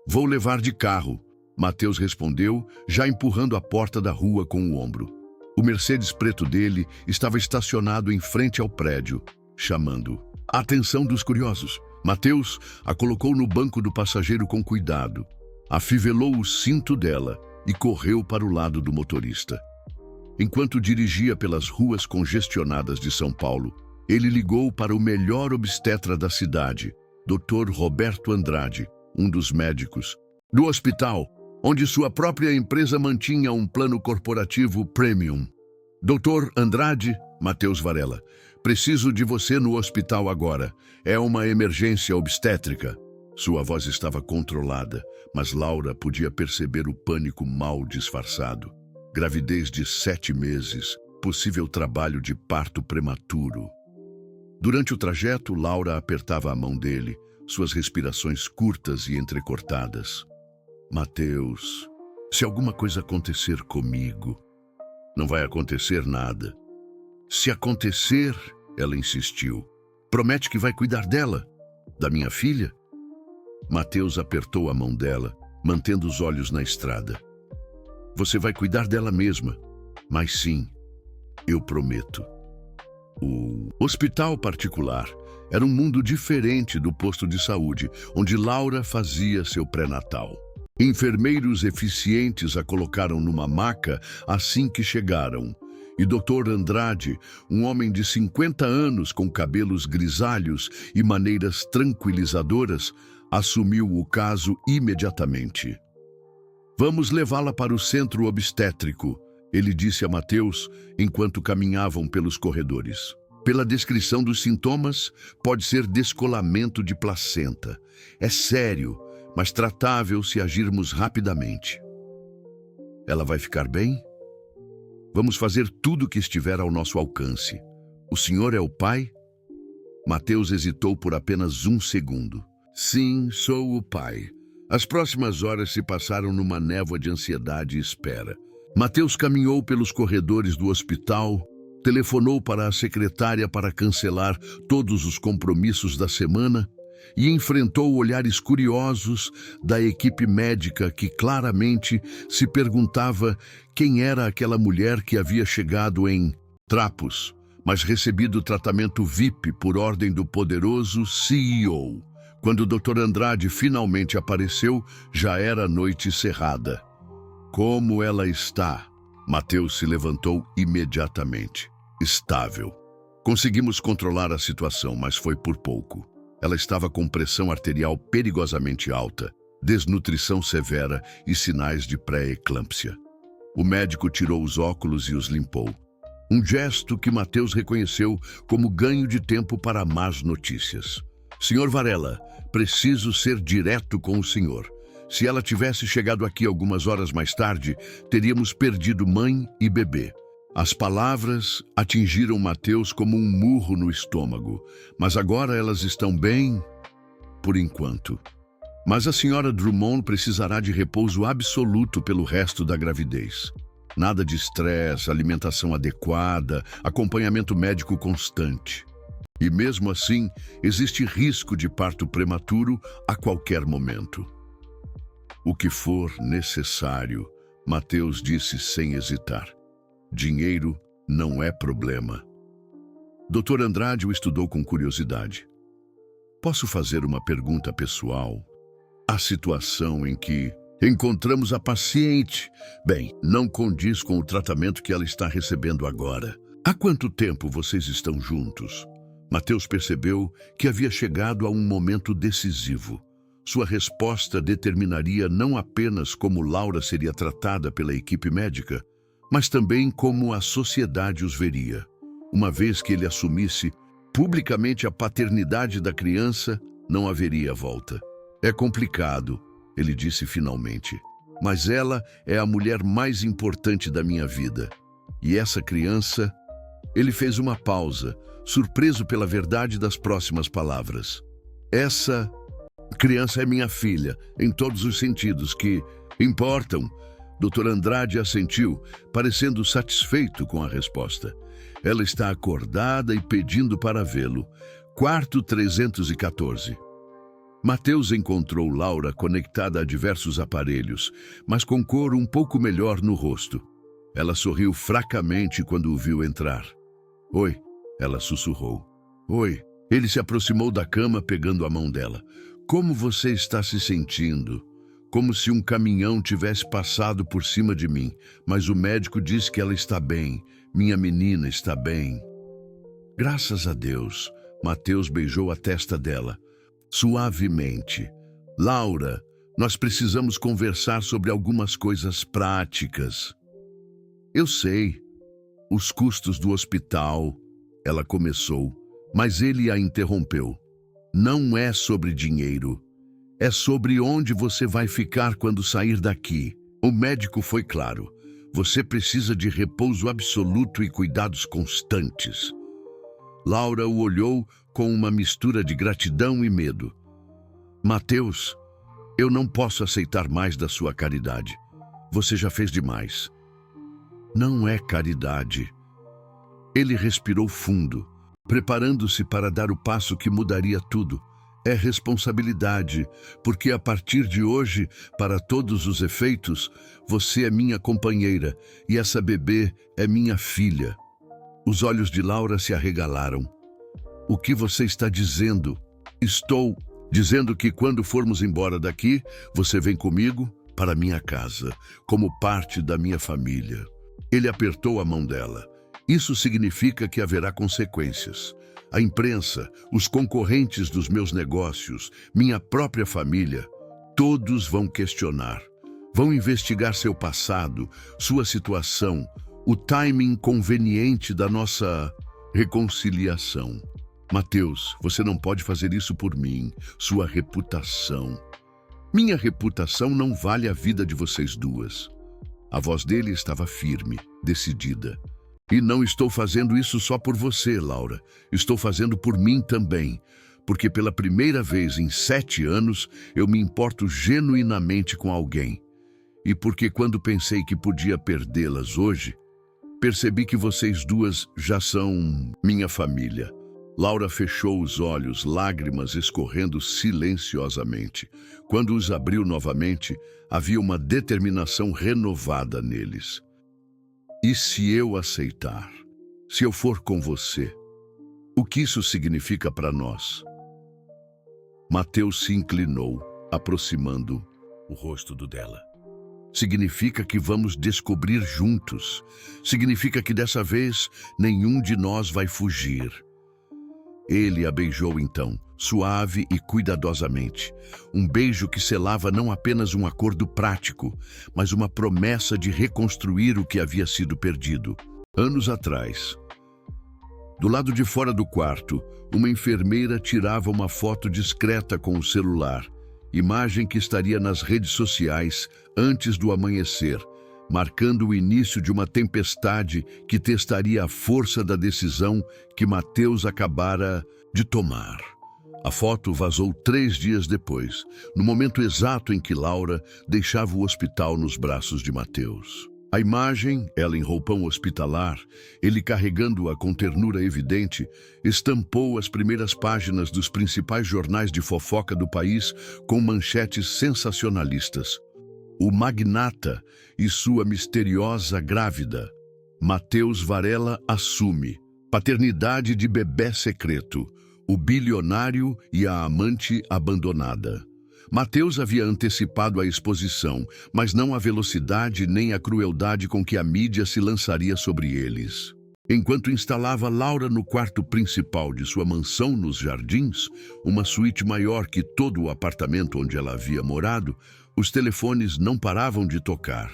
Vou levar de carro. Mateus respondeu, já empurrando a porta da rua com o ombro. O Mercedes preto dele estava estacionado em frente ao prédio, chamando. A atenção dos curiosos. Mateus a colocou no banco do passageiro com cuidado, afivelou o cinto dela e correu para o lado do motorista. Enquanto dirigia pelas ruas congestionadas de São Paulo, ele ligou para o melhor obstetra da cidade, Dr. Roberto Andrade, um dos médicos, do hospital, onde sua própria empresa mantinha um plano corporativo premium. Dr. Andrade, Mateus Varela, preciso de você no hospital agora. É uma emergência obstétrica. Sua voz estava controlada, mas Laura podia perceber o pânico mal disfarçado. Gravidez de 7 meses, possível trabalho de parto prematuro. Durante o trajeto, Laura apertava a mão dele, suas respirações curtas e entrecortadas. Mateus, se alguma coisa acontecer comigo, não vai acontecer nada. Se acontecer, ela insistiu, promete que vai cuidar dela, da minha filha? Mateus apertou a mão dela, mantendo os olhos na estrada. Você vai cuidar dela mesma, mas sim, eu prometo. O hospital particular era um mundo diferente do posto de saúde, onde Laura fazia seu pré-natal. Enfermeiros eficientes a colocaram numa maca assim que chegaram. E Dr. Andrade, um homem de 50 anos com cabelos grisalhos e maneiras tranquilizadoras, assumiu o caso imediatamente. Vamos levá-la para o centro obstétrico, ele disse a Mateus enquanto caminhavam pelos corredores. Pela descrição dos sintomas, pode ser descolamento de placenta. É sério, mas tratável se agirmos rapidamente. Ela vai ficar bem? Vamos fazer tudo o que estiver ao nosso alcance. O senhor é o pai? Mateus hesitou por apenas um segundo. Sim, sou o pai. As próximas horas se passaram numa névoa de ansiedade e espera. Mateus caminhou pelos corredores do hospital, telefonou para a secretária para cancelar todos os compromissos da semana e enfrentou olhares curiosos da equipe médica que claramente se perguntava quem era aquela mulher que havia chegado em trapos, mas recebido tratamento VIP por ordem do poderoso CEO. Quando o Dr. Andrade finalmente apareceu, já era noite cerrada. Como ela está? Mateus se levantou imediatamente. Estável. Conseguimos controlar a situação, mas foi por pouco. Ela estava com pressão arterial perigosamente alta, desnutrição severa e sinais de pré-eclâmpsia. O médico tirou os óculos e os limpou. Um gesto que Mateus reconheceu como ganho de tempo para más notícias. Senhor Varela, preciso ser direto com o senhor. Se ela tivesse chegado aqui algumas horas mais tarde, teríamos perdido mãe e bebê. As palavras atingiram Mateus como um murro no estômago, mas agora elas estão bem, por enquanto. Mas a senhora Drummond precisará de repouso absoluto pelo resto da gravidez. Nada de estresse, alimentação adequada, acompanhamento médico constante. E mesmo assim, existe risco de parto prematuro a qualquer momento. O que for necessário, Mateus disse sem hesitar. Dinheiro não é problema. Dr. Andrade o estudou com curiosidade. Posso fazer uma pergunta pessoal? A situação em que encontramos a paciente, bem, não condiz com o tratamento que ela está recebendo agora. Há quanto tempo vocês estão juntos? Mateus percebeu que havia chegado a um momento decisivo. Sua resposta determinaria não apenas como Laura seria tratada pela equipe médica, mas também como a sociedade os veria. Uma vez que ele assumisse publicamente a paternidade da criança, não haveria volta. É complicado, ele disse finalmente, mas ela é a mulher mais importante da minha vida. E essa criança... Ele fez uma pausa, surpreso pela verdade das próximas palavras. Essa criança é minha filha, em todos os sentidos que importam. Dr. Andrade assentiu, parecendo satisfeito com a resposta. Ela está acordada e pedindo para vê-lo. Quarto 314. Mateus encontrou Laura conectada a diversos aparelhos, mas com cor um pouco melhor no rosto. Ela sorriu fracamente quando o viu entrar. Oi, ela sussurrou. Oi. Ele se aproximou da cama pegando a mão dela. Como você está se sentindo? Como se um caminhão tivesse passado por cima de mim, mas o médico disse que ela está bem. Minha menina está bem. Graças a Deus. Mateus beijou a testa dela, suavemente. Laura, nós precisamos conversar sobre algumas coisas práticas. Eu sei. Os custos do hospital, ela começou, mas ele a interrompeu. Não é sobre dinheiro. É sobre onde você vai ficar quando sair daqui. O médico foi claro. Você precisa de repouso absoluto e cuidados constantes. Laura o olhou com uma mistura de gratidão e medo. Mateus, eu não posso aceitar mais da sua caridade. Você já fez demais. Não é caridade. Ele respirou fundo, preparando-se para dar o passo que mudaria tudo. É responsabilidade, porque a partir de hoje, para todos os efeitos, você é minha companheira e essa bebê é minha filha. Os olhos de Laura se arregalaram. O que você está dizendo? Estou dizendo que quando formos embora daqui, você vem comigo para minha casa, como parte da minha família. Ele apertou a mão dela. Isso significa que haverá consequências. A imprensa, os concorrentes dos meus negócios, minha própria família, todos vão questionar. Vão investigar seu passado, sua situação, o timing conveniente da nossa reconciliação. Mateus, você não pode fazer isso por mim, sua reputação. Minha reputação não vale a vida de vocês duas. A voz dele estava firme, decidida. E não estou fazendo isso só por você, Laura. Estou fazendo por mim também. Porque pela primeira vez em 7 anos, eu me importo genuinamente com alguém. E porque quando pensei que podia perdê-las hoje, percebi que vocês duas já são minha família. Laura fechou os olhos, lágrimas escorrendo silenciosamente. Quando os abriu novamente, havia uma determinação renovada neles. E se eu aceitar? Se eu for com você? O que isso significa para nós? Mateus se inclinou, aproximando o rosto do dela. Significa que vamos descobrir juntos. Significa que dessa vez nenhum de nós vai fugir. Ele a beijou então, suave e cuidadosamente. Um beijo que selava não apenas um acordo prático, mas uma promessa de reconstruir o que havia sido perdido. Anos atrás, do lado de fora do quarto, uma enfermeira tirava uma foto discreta com o celular, imagem que estaria nas redes sociais antes do amanhecer, marcando o início de uma tempestade que testaria a força da decisão que Mateus acabara de tomar. A foto vazou 3 dias depois, no momento exato em que Laura deixava o hospital nos braços de Mateus. A imagem, ela em roupão hospitalar, ele carregando-a com ternura evidente, estampou as primeiras páginas dos principais jornais de fofoca do país com manchetes sensacionalistas. O magnata e sua misteriosa grávida. Mateus Varela assume. Paternidade de bebê secreto. O bilionário e a amante abandonada. Mateus havia antecipado a exposição, mas não a velocidade nem a crueldade com que a mídia se lançaria sobre eles. Enquanto instalava Laura no quarto principal de sua mansão nos Jardins, uma suíte maior que todo o apartamento onde ela havia morado, os telefones não paravam de tocar.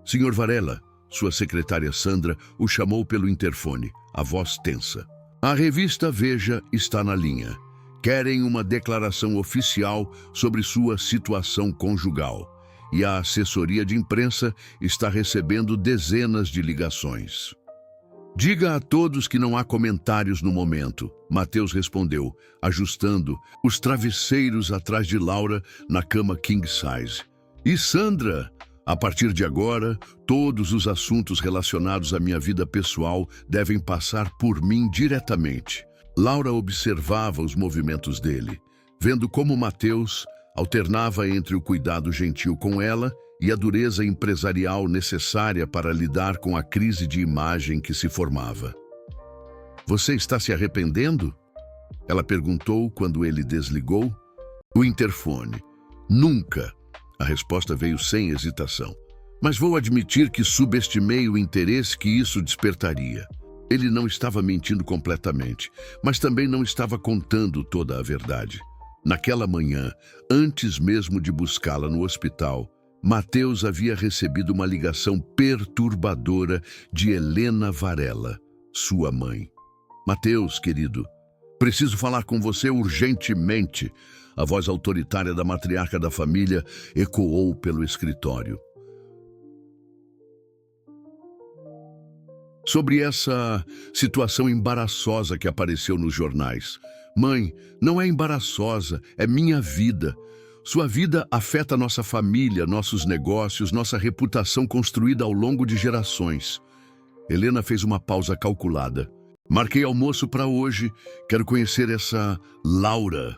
Senhor Varela, sua secretária Sandra o chamou pelo interfone, a voz tensa. A revista Veja está na linha. Querem uma declaração oficial sobre sua situação conjugal. E a assessoria de imprensa está recebendo dezenas de ligações. Diga a todos que não há comentários no momento, Mateus respondeu, ajustando os travesseiros atrás de Laura na cama king size. E Sandra, a partir de agora, todos os assuntos relacionados à minha vida pessoal devem passar por mim diretamente. Laura observava os movimentos dele, vendo como Mateus alternava entre o cuidado gentil com ela e a dureza empresarial necessária para lidar com a crise de imagem que se formava. Você está se arrependendo? Ela perguntou quando ele desligou o interfone. Nunca. A resposta veio sem hesitação. Mas vou admitir que subestimei o interesse que isso despertaria. Ele não estava mentindo completamente, mas também não estava contando toda a verdade. Naquela manhã, antes mesmo de buscá-la no hospital, Mateus havia recebido uma ligação perturbadora de Helena Varela, sua mãe. Mateus, querido, preciso falar com você urgentemente. A voz autoritária da matriarca da família ecoou pelo escritório. sobre essa situação embaraçosa que apareceu nos jornais. Mãe, não é embaraçosa, é minha vida. Sua vida afeta nossa família, nossos negócios, nossa reputação construída ao longo de gerações. Helena fez uma pausa calculada. Marquei almoço para hoje. Quero conhecer essa Laura.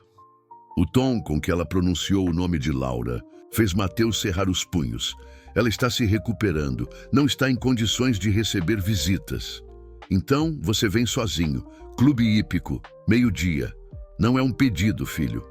O tom com que ela pronunciou o nome de Laura fez Mateus cerrar os punhos. Ela está se recuperando, não está em condições de receber visitas. Então, você vem sozinho. Clube hípico, meio-dia. Não é um pedido, filho.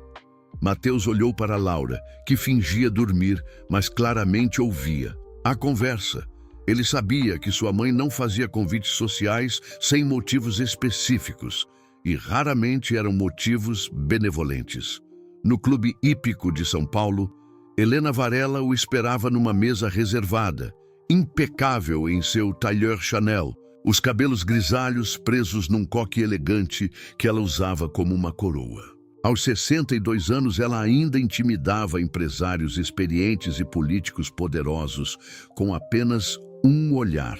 Mateus olhou para Laura, que fingia dormir, mas claramente ouvia. A conversa. Ele sabia que sua mãe não fazia convites sociais sem motivos específicos, e raramente eram motivos benevolentes. No Clube Hípico de São Paulo, Helena Varela o esperava numa mesa reservada, impecável em seu tailleur Chanel, os cabelos grisalhos presos num coque elegante que ela usava como uma coroa. Aos 62 anos, ela ainda intimidava empresários experientes e políticos poderosos com apenas um olhar.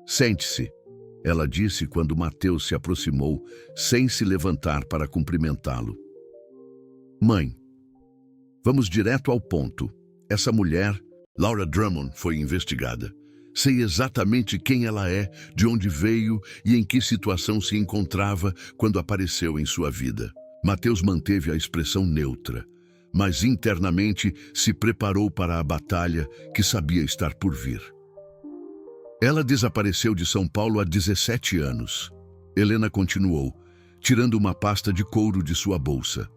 Sente-se, ela disse quando Mateus se aproximou, sem se levantar para cumprimentá-lo. Mãe, vamos direto ao ponto. Essa mulher, Laura Drummond, foi investigada. Sei exatamente quem ela é, de onde veio e em que situação se encontrava quando apareceu em sua vida. Mateus manteve a expressão neutra, mas internamente se preparou para a batalha que sabia estar por vir. Ela desapareceu de São Paulo há 17 anos. Helena continuou, tirando uma pasta de couro de sua bolsa.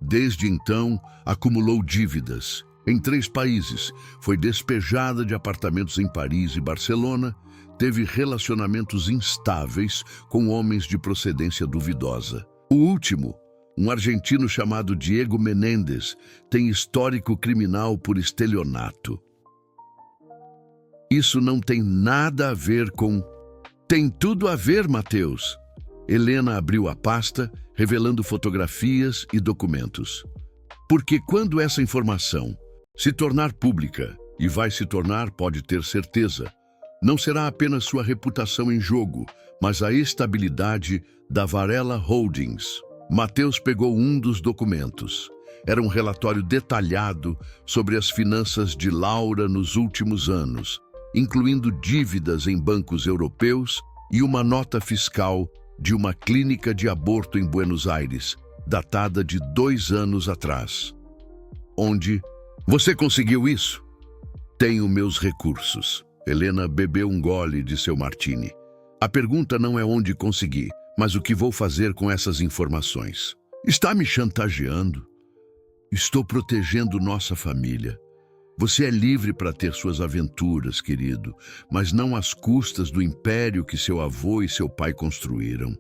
Desde então, acumulou dívidas. Em 3 países, foi despejada de apartamentos em Paris e Barcelona, teve relacionamentos instáveis com homens de procedência duvidosa. O último, um argentino chamado Diego Menéndez, tem histórico criminal por estelionato. Isso não tem nada a ver com... Tem tudo a ver, Mateus. Helena abriu a pasta, revelando fotografias e documentos. Porque quando essa informação se tornar pública, e vai se tornar, pode ter certeza, não será apenas sua reputação em jogo, mas a estabilidade da Varela Holdings. Mateus pegou um dos documentos. Era um relatório detalhado sobre as finanças de Laura nos últimos anos, incluindo dívidas em bancos europeus e uma nota fiscal de uma clínica de aborto em Buenos Aires, datada de 2 anos atrás. Onde... Você conseguiu isso? Tenho meus recursos. Helena bebeu um gole de seu martini. A pergunta não é onde consegui, mas o que vou fazer com essas informações. Está me chantageando? Estou protegendo nossa família. Você é livre para ter suas aventuras, querido, mas não às custas do império que seu avô e seu pai construíram.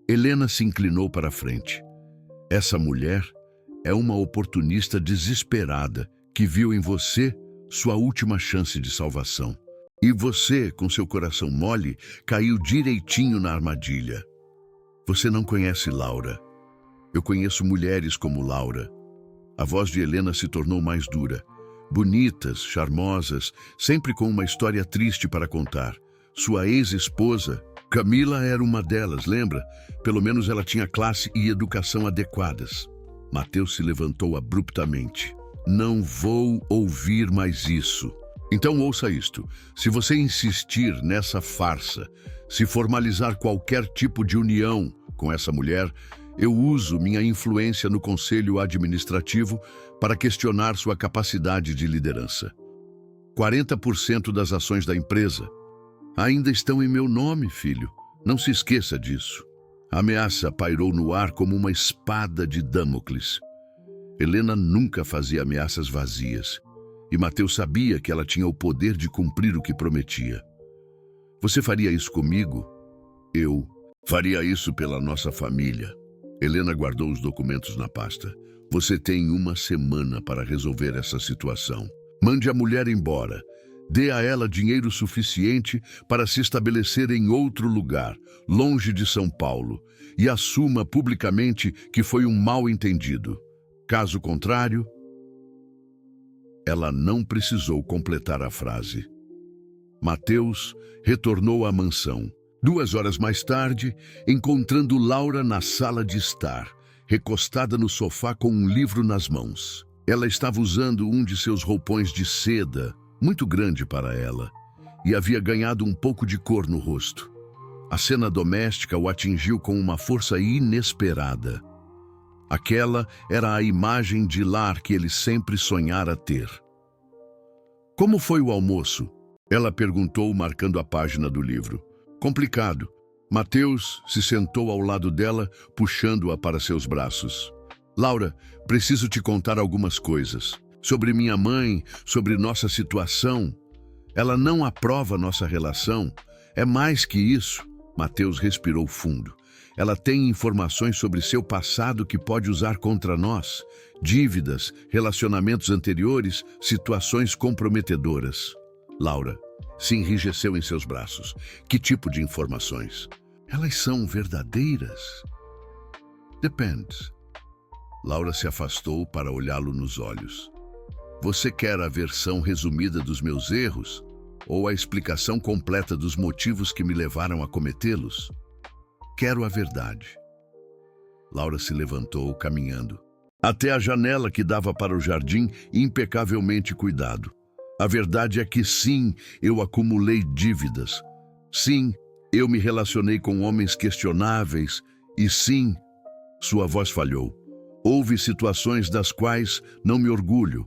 Helena se inclinou para a frente. Essa mulher é uma oportunista desesperada que viu em você sua última chance de salvação. E você, com seu coração mole, caiu direitinho na armadilha. Você não conhece Laura. Eu conheço mulheres como Laura. A voz de Helena se tornou mais dura. Bonitas, charmosas, sempre com uma história triste para contar. Sua ex-esposa, Camila, era uma delas, lembra? Pelo menos ela tinha classe e educação adequadas. Mateus se levantou abruptamente. Não vou ouvir mais isso. Então ouça isto. Se você insistir nessa farsa, se formalizar qualquer tipo de união com essa mulher, eu uso minha influência no conselho administrativo para questionar sua capacidade de liderança. 40% das ações da empresa ainda estão em meu nome, filho. Não se esqueça disso. A ameaça pairou no ar como uma espada de Damocles. Helena nunca fazia ameaças vazias, e Mateus sabia que ela tinha o poder de cumprir o que prometia. Você faria isso comigo? Eu faria isso pela nossa família. Helena guardou os documentos na pasta. Você tem 1 semana para resolver essa situação. Mande a mulher embora. Dê a ela dinheiro suficiente para se estabelecer em outro lugar, longe de São Paulo, e assuma publicamente que foi um mal-entendido. Caso contrário... Ela não precisou completar a frase. Mateus retornou à mansão. 2 horas mais tarde, encontrando Laura na sala de estar, recostada no sofá com um livro nas mãos. Ela estava usando um de seus roupões de seda, muito grande para ela, e havia ganhado um pouco de cor no rosto. A cena doméstica o atingiu com uma força inesperada. Aquela era a imagem de lar que ele sempre sonhara ter. Como foi o almoço? Ela perguntou, marcando a página do livro. Complicado. Mateus se sentou ao lado dela, puxando-a para seus braços. Laura, preciso te contar algumas coisas. Sobre minha mãe, sobre nossa situação. Ela não aprova nossa relação. É mais que isso. Mateus respirou fundo. Ela tem informações sobre seu passado que pode usar contra nós. Dívidas, relacionamentos anteriores, situações comprometedoras. Laura se enrijeceu em seus braços. Que tipo de informações? Elas são verdadeiras? Depende. Laura se afastou para olhá-lo nos olhos. Você quer a versão resumida dos meus erros? Ou a explicação completa dos motivos que me levaram a cometê-los? Quero a verdade. Laura se levantou, caminhando até a janela que dava para o jardim, impecavelmente cuidado. A verdade é que sim, eu acumulei dívidas. Sim, eu me relacionei com homens questionáveis. E sim, sua voz falhou. Houve situações das quais não me orgulho.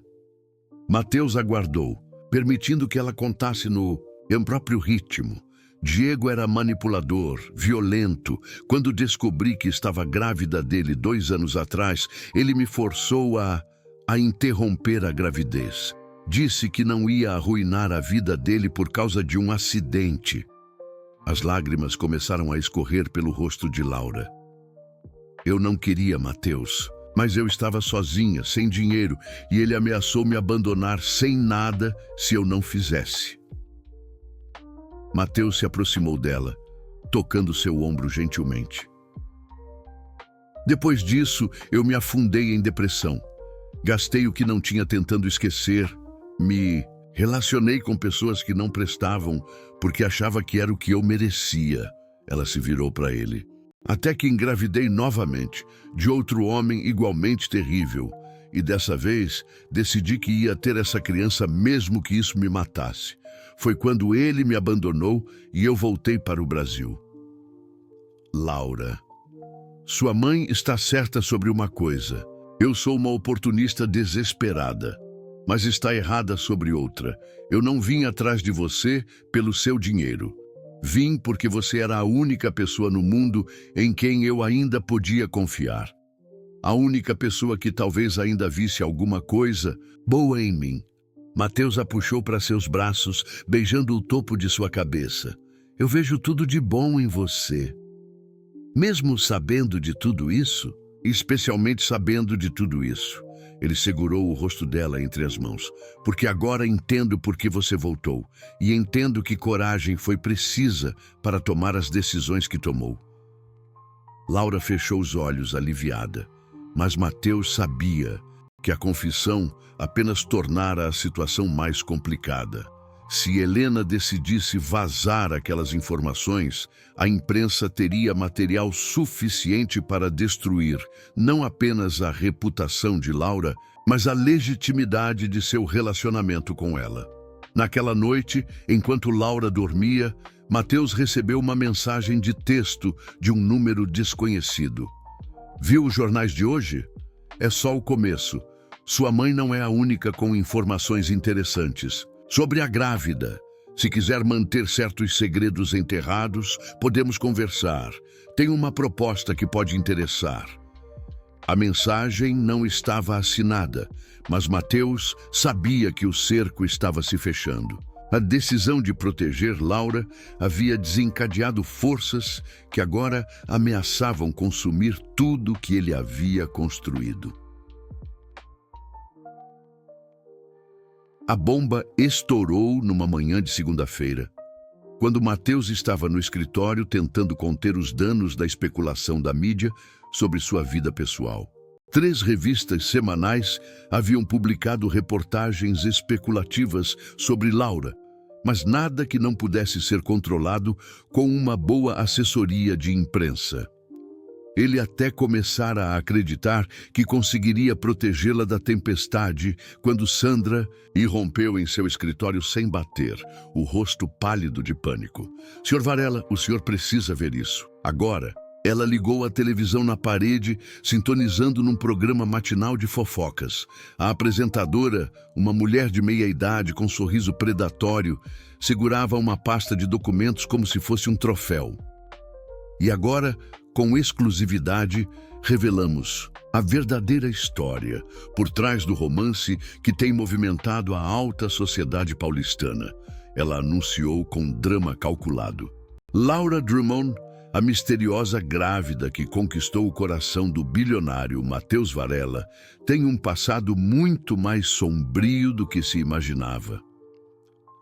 Mateus aguardou, permitindo que ela contasse no próprio ritmo. Diego era manipulador, violento. Quando descobri que estava grávida dele 2 anos atrás, ele me forçou a interromper a gravidez. Disse que não ia arruinar a vida dele por causa de um acidente. As lágrimas começaram a escorrer pelo rosto de Laura. Eu não queria Mateus, mas eu estava sozinha, sem dinheiro, e ele ameaçou me abandonar sem nada se eu não fizesse. Mateus se aproximou dela, tocando seu ombro gentilmente. Depois disso, eu me afundei em depressão. Gastei o que não tinha tentando esquecer. Me relacionei com pessoas que não prestavam porque achava que era o que eu merecia. Ela se virou para ele. Até que engravidei novamente, de outro homem igualmente terrível. E dessa vez, decidi que ia ter essa criança mesmo que isso me matasse. Foi quando ele me abandonou e eu voltei para o Brasil. Laura, sua mãe está certa sobre uma coisa. Eu sou uma oportunista desesperada. Mas está errada sobre outra. Eu não vim atrás de você pelo seu dinheiro. Vim porque você era a única pessoa no mundo em quem eu ainda podia confiar. A única pessoa que talvez ainda visse alguma coisa boa em mim. Mateus a puxou para seus braços, beijando o topo de sua cabeça. Eu vejo tudo de bom em você. Mesmo sabendo de tudo isso, especialmente sabendo de tudo isso. Ele segurou o rosto dela entre as mãos. Porque agora entendo por que você voltou. E entendo que coragem foi precisa para tomar as decisões que tomou. Laura fechou os olhos, aliviada. Mas Mateus sabia que a confissão apenas tornara a situação mais complicada. Se Helena decidisse vazar aquelas informações, a imprensa teria material suficiente para destruir não apenas a reputação de Laura, mas a legitimidade de seu relacionamento com ela. Naquela noite, enquanto Laura dormia, Mateus recebeu uma mensagem de texto de um número desconhecido. Viu os jornais de hoje? É só o começo. Sua mãe não é a única com informações interessantes. Sobre a grávida, se quiser manter certos segredos enterrados, podemos conversar. Tenho uma proposta que pode interessar. A mensagem não estava assinada, mas Mateus sabia que o cerco estava se fechando. A decisão de proteger Laura havia desencadeado forças que agora ameaçavam consumir tudo que ele havia construído. A bomba estourou numa manhã de segunda-feira, quando Mateus estava no escritório tentando conter os danos da especulação da mídia sobre sua vida pessoal. 3 revistas semanais haviam publicado reportagens especulativas sobre Laura, mas nada que não pudesse ser controlado com uma boa assessoria de imprensa. Ele até começara a acreditar que conseguiria protegê-la da tempestade quando Sandra irrompeu em seu escritório sem bater, o rosto pálido de pânico. Sr. Varela, o senhor precisa ver isso. Agora, ela ligou a televisão na parede, sintonizando num programa matinal de fofocas. A apresentadora, uma mulher de meia-idade com um sorriso predatório, segurava uma pasta de documentos como se fosse um troféu. E agora, com exclusividade, revelamos a verdadeira história por trás do romance que tem movimentado a alta sociedade paulistana. Ela anunciou com drama calculado. Laura Drummond, a misteriosa grávida que conquistou o coração do bilionário Matheus Varela, tem um passado muito mais sombrio do que se imaginava.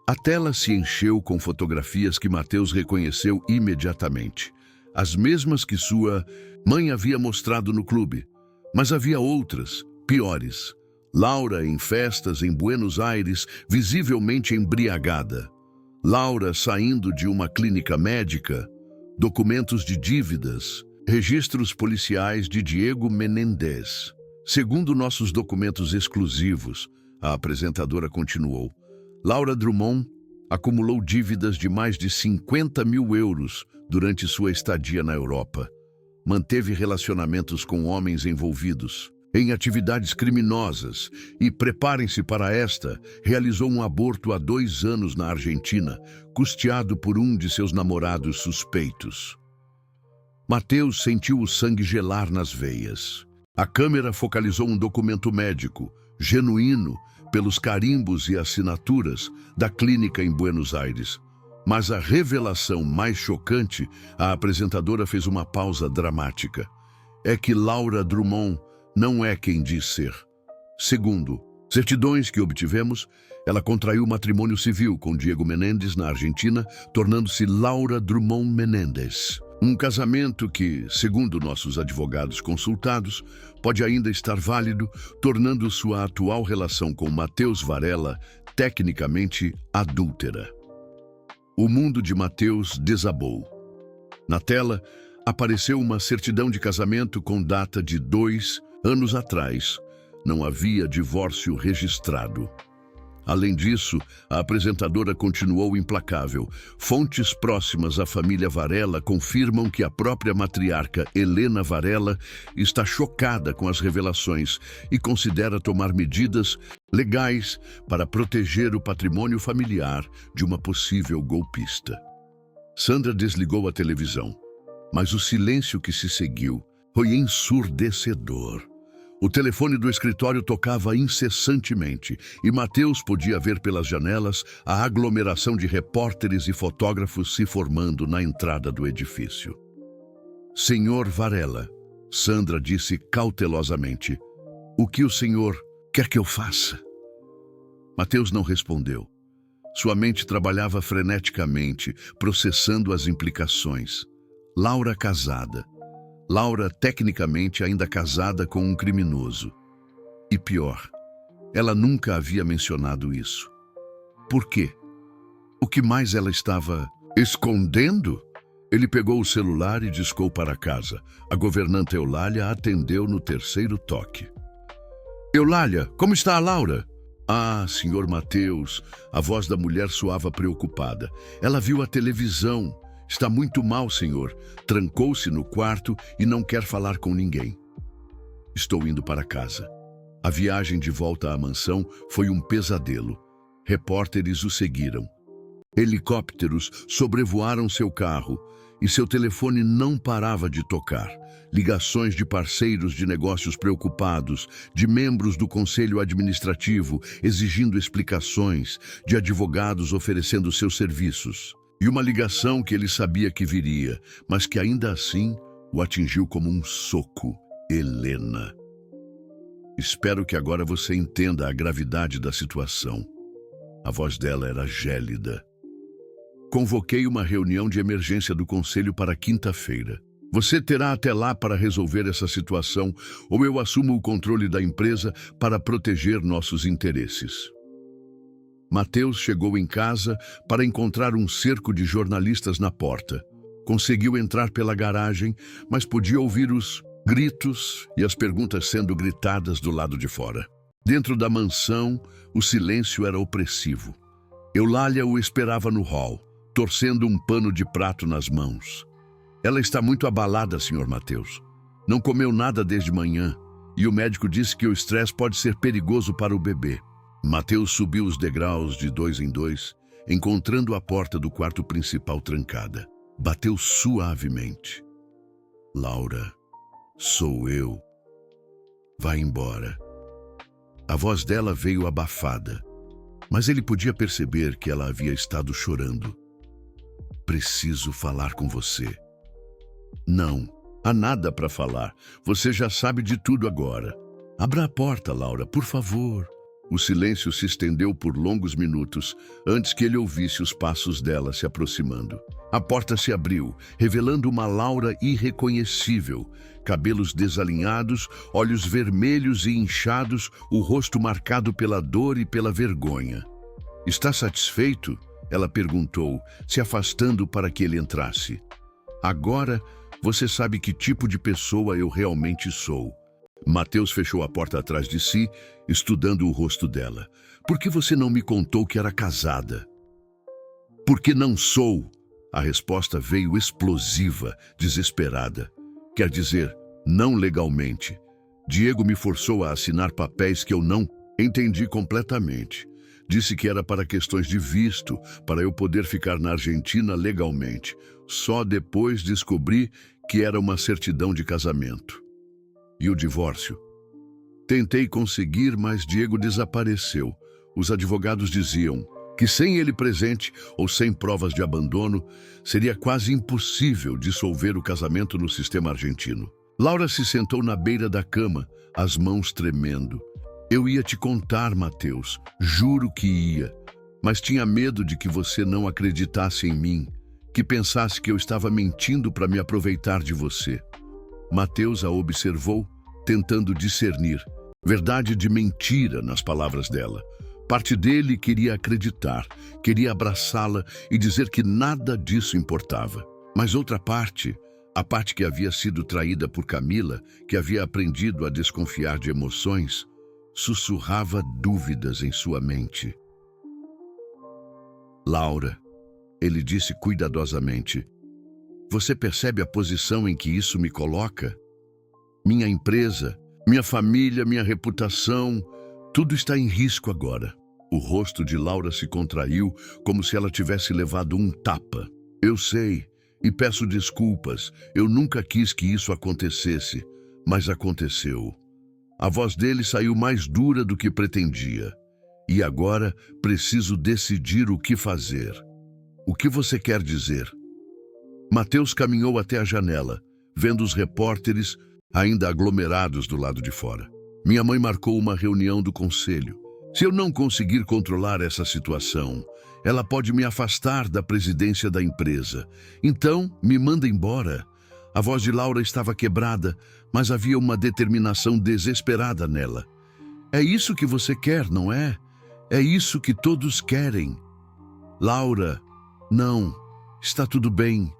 A tela se encheu com fotografias que Matheus reconheceu imediatamente. As mesmas que sua mãe havia mostrado no clube. Mas havia outras, piores. Laura em festas em Buenos Aires, visivelmente embriagada. Laura saindo de uma clínica médica. Documentos de dívidas. Registros policiais de Diego Menendez. Segundo nossos documentos exclusivos, a apresentadora continuou, Laura Drummond acumulou dívidas de mais de 50 mil euros durante sua estadia na Europa. Manteve relacionamentos com homens envolvidos em atividades criminosas e, preparem-se para esta, realizou um aborto há 2 anos na Argentina, custeado por um de seus namorados suspeitos. Matheus sentiu o sangue gelar nas veias. A câmera focalizou um documento médico, genuíno, pelos carimbos e assinaturas da clínica em Buenos Aires. Mas a revelação mais chocante, a apresentadora fez uma pausa dramática. É que Laura Drummond não é quem diz ser. Segundo certidões que obtivemos, ela contraiu matrimônio civil com Diego Menendez na Argentina, tornando-se Laura Drummond Menendez. Um casamento que, segundo nossos advogados consultados, pode ainda estar válido, tornando sua atual relação com Matheus Varela tecnicamente adúltera. O mundo de Matheus desabou. Na tela, apareceu uma certidão de casamento com data de 2 anos atrás. Não havia divórcio registrado. Além disso, a apresentadora continuou implacável. Fontes próximas à família Varela confirmam que a própria matriarca Helena Varela está chocada com as revelações e considera tomar medidas legais para proteger o patrimônio familiar de uma possível golpista. Sandra desligou a televisão, mas o silêncio que se seguiu foi ensurdecedor. O telefone do escritório tocava incessantemente e Matheus podia ver pelas janelas a aglomeração de repórteres e fotógrafos se formando na entrada do edifício. Senhor Varela, Sandra disse cautelosamente, o que o senhor quer que eu faça? Matheus não respondeu. Sua mente trabalhava freneticamente, processando as implicações. Laura casada. Laura, tecnicamente, ainda casada com um criminoso. E pior, ela nunca havia mencionado isso. Por quê? O que mais ela estava escondendo? Ele pegou o celular e discou para casa. A governanta Eulália atendeu no 3º toque. Eulália, como está a Laura? Ah, senhor Matheus, a voz da mulher soava preocupada. Ela viu a televisão. Está muito mal, senhor. Trancou-se no quarto e não quer falar com ninguém. Estou indo para casa. A viagem de volta à mansão foi um pesadelo. Repórteres o seguiram. Helicópteros sobrevoaram seu carro e seu telefone não parava de tocar. Ligações de parceiros de negócios preocupados, de membros do conselho administrativo exigindo explicações, de advogados oferecendo seus serviços. E uma ligação que ele sabia que viria, mas que ainda assim o atingiu como um soco. Helena. Espero que agora você entenda a gravidade da situação. A voz dela era gélida. Convoquei uma reunião de emergência do conselho para quinta-feira. Você terá até lá para resolver essa situação ou eu assumo o controle da empresa para proteger nossos interesses. Mateus chegou em casa para encontrar um cerco de jornalistas na porta. Conseguiu entrar pela garagem, mas podia ouvir os gritos e as perguntas sendo gritadas do lado de fora. Dentro da mansão, o silêncio era opressivo. Eulália o esperava no hall, torcendo um pano de prato nas mãos. Ela está muito abalada, Sr. Mateus. Não comeu nada desde manhã e o médico disse que o estresse pode ser perigoso para o bebê. Mateus subiu os degraus de 2 em 2, encontrando a porta do quarto principal trancada. Bateu suavemente. Laura, sou eu. Vá embora. A voz dela veio abafada, mas ele podia perceber que ela havia estado chorando. Preciso falar com você. Não, há nada para falar. Você já sabe de tudo agora. Abra a porta, Laura, por favor. O silêncio se estendeu por longos minutos antes que ele ouvisse os passos dela se aproximando. A porta se abriu, revelando uma Laura irreconhecível. Cabelos desalinhados, olhos vermelhos e inchados, o rosto marcado pela dor e pela vergonha. Está satisfeito? Ela perguntou, se afastando para que ele entrasse. Agora você sabe que tipo de pessoa eu realmente sou. Mateus fechou a porta atrás de si, estudando o rosto dela. Por que você não me contou que era casada? Porque não sou. A resposta veio explosiva, desesperada. Quer dizer, não legalmente. Diego me forçou a assinar papéis que eu não entendi completamente. Disse que era para questões de visto, para eu poder ficar na Argentina legalmente. Só depois descobri que era uma certidão de casamento. E o divórcio? Tentei conseguir, mas Diego desapareceu. Os advogados diziam que sem ele presente ou sem provas de abandono, seria quase impossível dissolver o casamento no sistema argentino. Laura se sentou na beira da cama, as mãos tremendo. Eu ia te contar, Mateus, juro que ia, mas tinha medo de que você não acreditasse em mim, que pensasse que eu estava mentindo para me aproveitar de você. Mateus a observou, tentando discernir verdade de mentira nas palavras dela. Parte dele queria acreditar, queria abraçá-la e dizer que nada disso importava. Mas outra parte, a parte que havia sido traída por Camila, que havia aprendido a desconfiar de emoções, sussurrava dúvidas em sua mente. Laura, ele disse cuidadosamente, você percebe a posição em que isso me coloca? Minha empresa, minha família, minha reputação, tudo está em risco agora. O rosto de Laura se contraiu como se ela tivesse levado um tapa. Eu sei, e peço desculpas, eu nunca quis que isso acontecesse, mas aconteceu. A voz dele saiu mais dura do que pretendia. E agora preciso decidir o que fazer. O que você quer dizer? Mateus caminhou até a janela, vendo os repórteres ainda aglomerados do lado de fora. Minha mãe marcou uma reunião do conselho. Se eu não conseguir controlar essa situação, ela pode me afastar da presidência da empresa. Então, me manda embora. A voz de Laura estava quebrada, mas havia uma determinação desesperada nela. É isso que você quer, não é? É isso que todos querem. Laura, não, está tudo bem.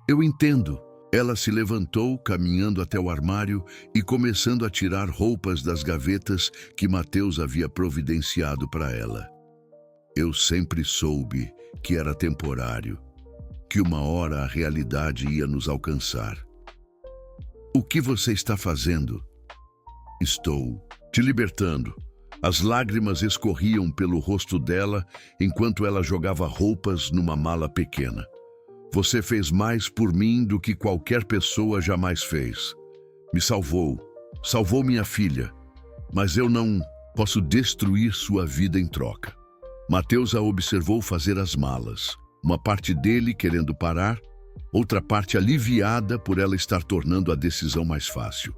Eu entendo. Ela se levantou, caminhando até o armário e começando a tirar roupas das gavetas que Mateus havia providenciado para ela. Eu sempre soube que era temporário, que uma hora a realidade ia nos alcançar. O que você está fazendo? Estou te libertando. As lágrimas escorriam pelo rosto dela enquanto ela jogava roupas numa mala pequena. Você fez mais por mim do que qualquer pessoa jamais fez. Me salvou, salvou minha filha, mas eu não posso destruir sua vida em troca. Mateus a observou fazer as malas, uma parte dele querendo parar, outra parte aliviada por ela estar tornando a decisão mais fácil.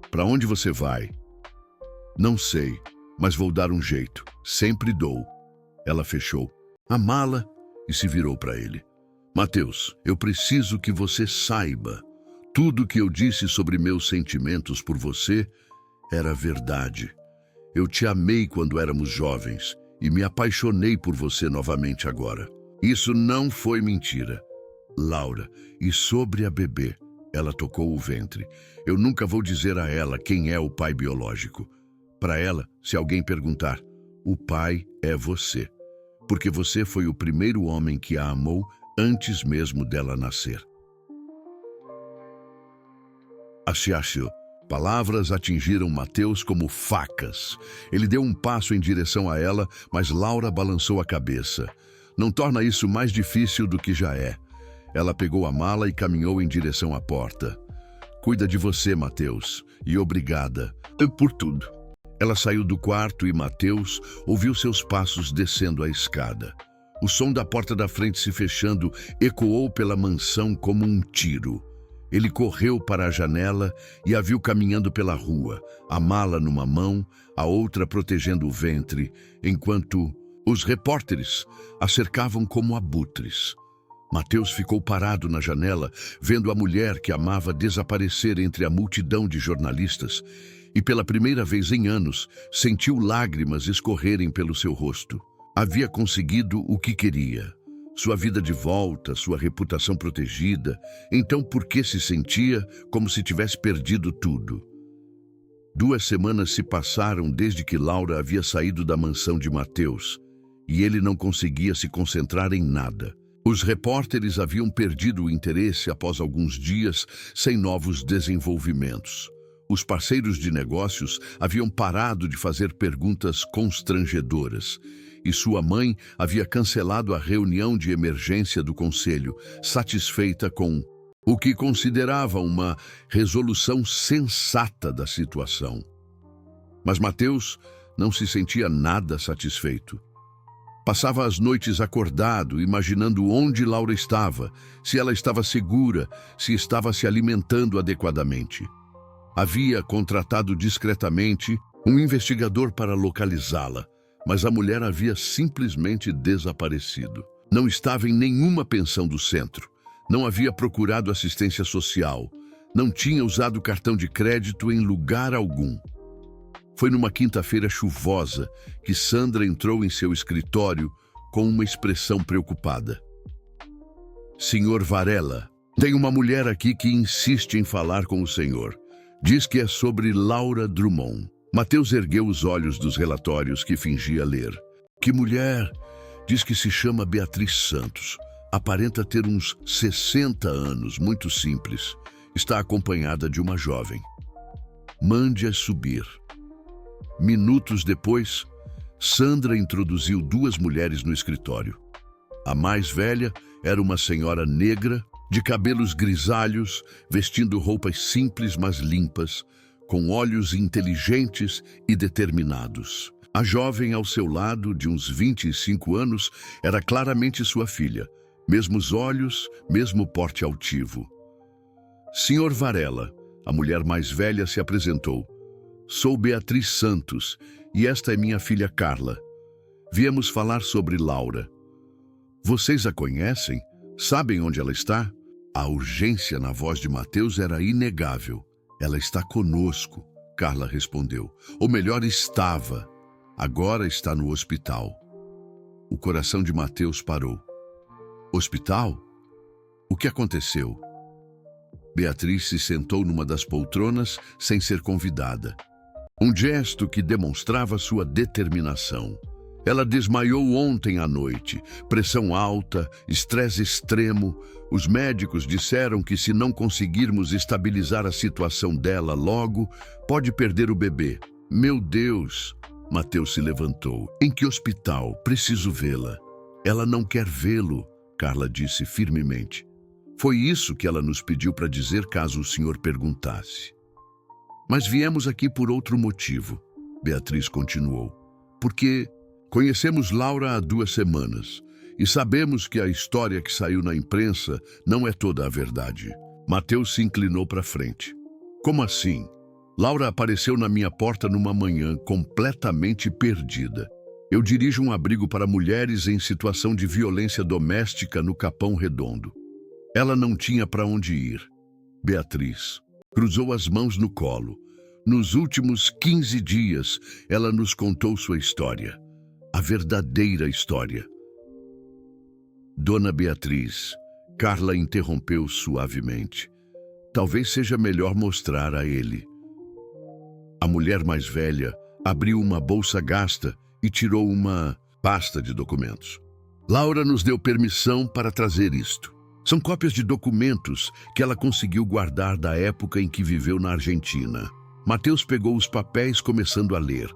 Para onde você vai? Não sei, mas vou dar um jeito. Sempre dou. Ela fechou a mala e se virou para ele. Mateus, eu preciso que você saiba. Tudo o que eu disse sobre meus sentimentos por você era verdade. Eu te amei quando éramos jovens e me apaixonei por você novamente agora. Isso não foi mentira. Laura, e sobre a bebê? Ela tocou o ventre. Eu nunca vou dizer a ela quem é o pai biológico. Para ela, se alguém perguntar, o pai é você. Porque você foi o primeiro homem que a amou antes mesmo dela nascer. Axiaxio. Palavras atingiram Mateus como facas. Ele deu um passo em direção a ela, mas Laura balançou a cabeça. Não torna isso mais difícil do que já é. Ela pegou a mala e caminhou em direção à porta. Cuida de você, Mateus, e obrigada por tudo. Ela saiu do quarto e Mateus ouviu seus passos descendo a escada. O som da porta da frente se fechando ecoou pela mansão como um tiro. Ele correu para a janela e a viu caminhando pela rua, a mala numa mão, a outra protegendo o ventre, enquanto os repórteres a cercavam como abutres. Mateus ficou parado na janela, vendo a mulher que amava desaparecer entre a multidão de jornalistas, e pela primeira vez em anos sentiu lágrimas escorrerem pelo seu rosto. Havia conseguido o que queria. Sua vida de volta, sua reputação protegida, então por que se sentia como se tivesse perdido tudo? 2 semanas se passaram desde que Laura havia saído da mansão de Mateus, e ele não conseguia se concentrar em nada. Os repórteres haviam perdido o interesse após alguns dias sem novos desenvolvimentos. Os parceiros de negócios haviam parado de fazer perguntas constrangedoras, e sua mãe havia cancelado a reunião de emergência do conselho, satisfeita com o que considerava uma resolução sensata da situação. Mas Mateus não se sentia nada satisfeito. Passava as noites acordado, imaginando onde Laura estava, se ela estava segura, se estava se alimentando adequadamente. Havia contratado discretamente um investigador para localizá-la, mas a mulher havia simplesmente desaparecido. Não estava em nenhuma pensão do centro, não havia procurado assistência social, não tinha usado cartão de crédito em lugar algum. Foi numa quinta-feira chuvosa que Sandra entrou em seu escritório com uma expressão preocupada. Senhor Varela, tem uma mulher aqui que insiste em falar com o senhor. Diz que é sobre Laura Drummond. Mateus ergueu os olhos dos relatórios que fingia ler. Que mulher? Diz que se chama Beatriz Santos. Aparenta ter uns 60 anos, muito simples. Está acompanhada de uma jovem. Mande-a subir. Minutos depois, Sandra introduziu 2 mulheres no escritório. A mais velha era uma senhora negra, de cabelos grisalhos, vestindo roupas simples mas limpas, com olhos inteligentes e determinados. A jovem ao seu lado, de uns 25 anos, era claramente sua filha. Mesmos olhos, mesmo porte altivo. Senhor Varela, a mulher mais velha se apresentou. Sou Beatriz Santos e esta é minha filha Carla. Viemos falar sobre Laura. Vocês a conhecem? Sabem onde ela está? A urgência na voz de Mateus era inegável. Ela está conosco, Carla respondeu. Ou melhor, estava. Agora está no hospital. O coração de Mateus parou. Hospital? O que aconteceu? Beatriz se sentou numa das poltronas sem ser convidada. Um gesto que demonstrava sua determinação. Ela desmaiou ontem à noite. Pressão alta, estresse extremo. Os médicos disseram que se não conseguirmos estabilizar a situação dela logo, pode perder o bebê. Meu Deus! Mateus se levantou. Em que hospital? Preciso vê-la. Ela não quer vê-lo, Carla disse firmemente. Foi isso que ela nos pediu para dizer caso o senhor perguntasse. Mas viemos aqui por outro motivo, Beatriz continuou. Porque conhecemos Laura há 2 semanas e sabemos que a história que saiu na imprensa não é toda a verdade. Mateus se inclinou para frente. Como assim? Laura apareceu na minha porta numa manhã completamente perdida. Eu dirijo um abrigo para mulheres em situação de violência doméstica no Capão Redondo. Ela não tinha para onde ir. Beatriz cruzou as mãos no colo. Nos últimos 15 dias, ela nos contou sua história. a verdadeira história. Dona Beatriz, Carla interrompeu suavemente. Talvez seja melhor mostrar a ele. A mulher mais velha abriu uma bolsa gasta e tirou uma pasta de documentos. Laura nos deu permissão para trazer isto. São cópias de documentos que ela conseguiu guardar da época em que viveu na Argentina. Mateus pegou os papéis começando a ler.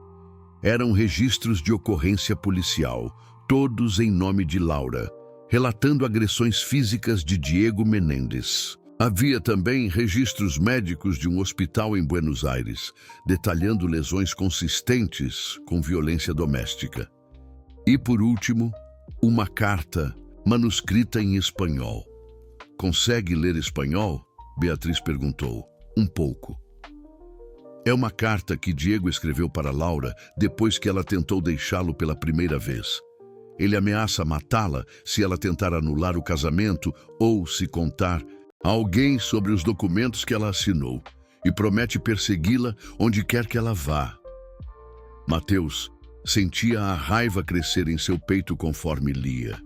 Eram registros de ocorrência policial, todos em nome de Laura, relatando agressões físicas de Diego Menéndez. Havia também registros médicos de um hospital em Buenos Aires, detalhando lesões consistentes com violência doméstica. E, por último, uma carta manuscrita em espanhol. Consegue ler espanhol? Beatriz perguntou. Um pouco. É uma carta que Diego escreveu para Laura depois que ela tentou deixá-lo pela primeira vez. Ele ameaça matá-la se ela tentar anular o casamento ou se contar a alguém sobre os documentos que ela assinou e promete persegui-la onde quer que ela vá. Mateus sentia a raiva crescer em seu peito conforme lia.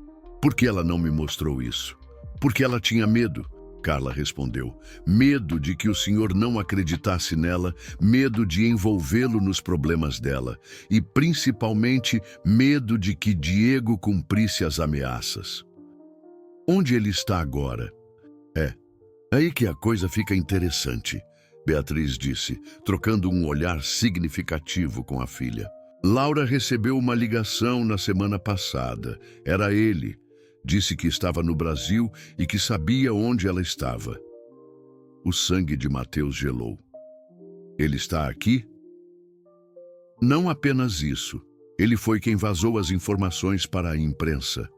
Por que ela não me mostrou isso? Porque ela tinha medo, Carla respondeu. Medo de que o senhor não acreditasse nela, medo de envolvê-lo nos problemas dela e, principalmente, medo de que Diego cumprisse as ameaças. Onde ele está agora? É aí que a coisa fica interessante, Beatriz disse, trocando um olhar significativo com a filha. Laura recebeu uma ligação na semana passada. Era ele. Disse que estava no Brasil e que sabia onde ela estava. O sangue de Mateus gelou. Ele está aqui? Não apenas isso. Ele foi quem vazou as informações para a imprensa.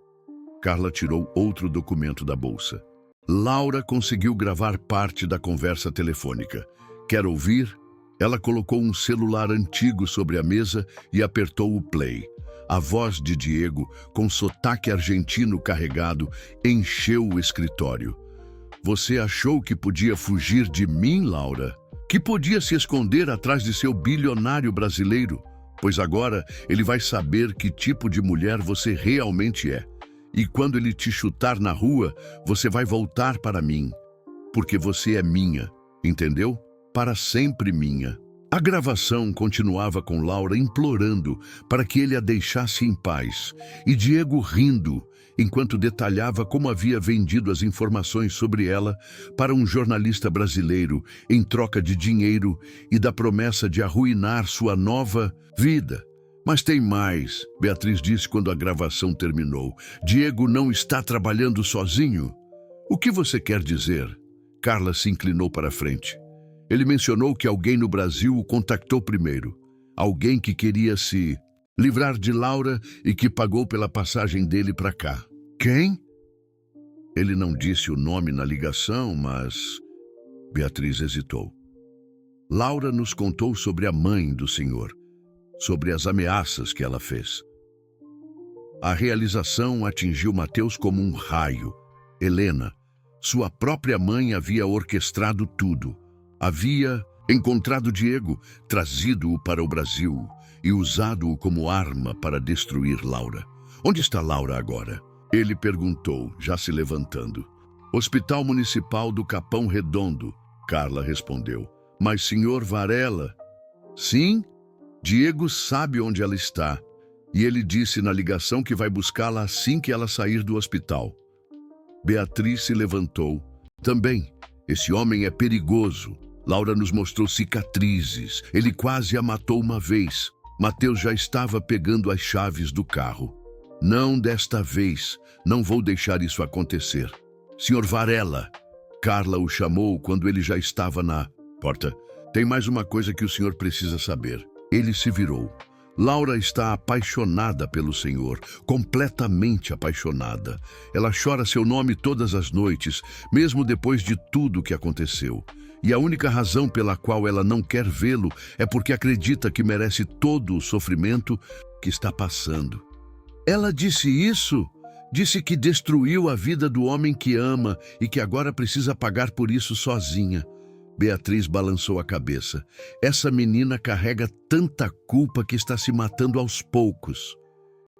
Carla tirou outro documento da bolsa. Laura conseguiu gravar parte da conversa telefônica. Quer ouvir? Ela colocou um celular antigo sobre a mesa e apertou o play. A voz de Diego, com sotaque argentino carregado, encheu o escritório. Você achou que podia fugir de mim, Laura? Que podia se esconder atrás de seu bilionário brasileiro? Pois agora ele vai saber que tipo de mulher você realmente é. E quando ele te chutar na rua, você vai voltar para mim. Porque você é minha, entendeu? Para sempre minha. A gravação continuava com Laura implorando para que ele a deixasse em paz, e Diego rindo, enquanto detalhava como havia vendido as informações sobre ela para um jornalista brasileiro em troca de dinheiro e da promessa de arruinar sua nova vida. Mas tem mais, Beatriz disse quando a gravação terminou. Diego não está trabalhando sozinho? O que você quer dizer? Carla se inclinou para a frente. Ele mencionou que alguém no Brasil o contactou primeiro. Alguém que queria se livrar de Laura e que pagou pela passagem dele para cá. Quem? Ele não disse o nome na ligação, mas... Beatriz hesitou. Laura nos contou sobre a mãe do senhor, sobre as ameaças que ela fez. A realização atingiu Mateus como um raio. Helena, sua própria mãe, havia orquestrado tudo. Havia encontrado Diego, trazido-o para o Brasil e usado-o como arma para destruir Laura. Onde está Laura agora? Ele perguntou, já se levantando. Hospital Municipal do Capão Redondo, Carla respondeu. Mas senhor Varela? Sim, Diego sabe onde ela está. E ele disse na ligação que vai buscá-la assim que ela sair do hospital. Beatriz se levantou. Também, esse homem é perigoso. Laura nos mostrou cicatrizes. Ele quase a matou uma vez. Mateus já estava pegando as chaves do carro. Não desta vez. Não vou deixar isso acontecer. Senhor Varela. Carla o chamou quando ele já estava na porta. Tem mais uma coisa que o senhor precisa saber. Ele se virou. Laura está apaixonada pelo senhor, completamente apaixonada. Ela chora seu nome todas as noites, mesmo depois de tudo que aconteceu. E a única razão pela qual ela não quer vê-lo é porque acredita que merece todo o sofrimento que está passando. Ela disse isso? Disse que destruiu a vida do homem que ama e que agora precisa pagar por isso sozinha. Beatriz balançou a cabeça. Essa menina carrega tanta culpa que está se matando aos poucos.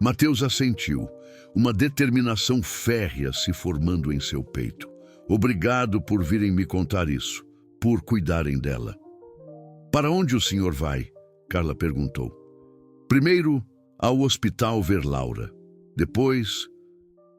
Mateus assentiu, uma determinação férrea se formando em seu peito. Obrigado por virem me contar isso, por cuidarem dela. Para onde o senhor vai? Carla perguntou. Primeiro, ao hospital ver Laura. Depois,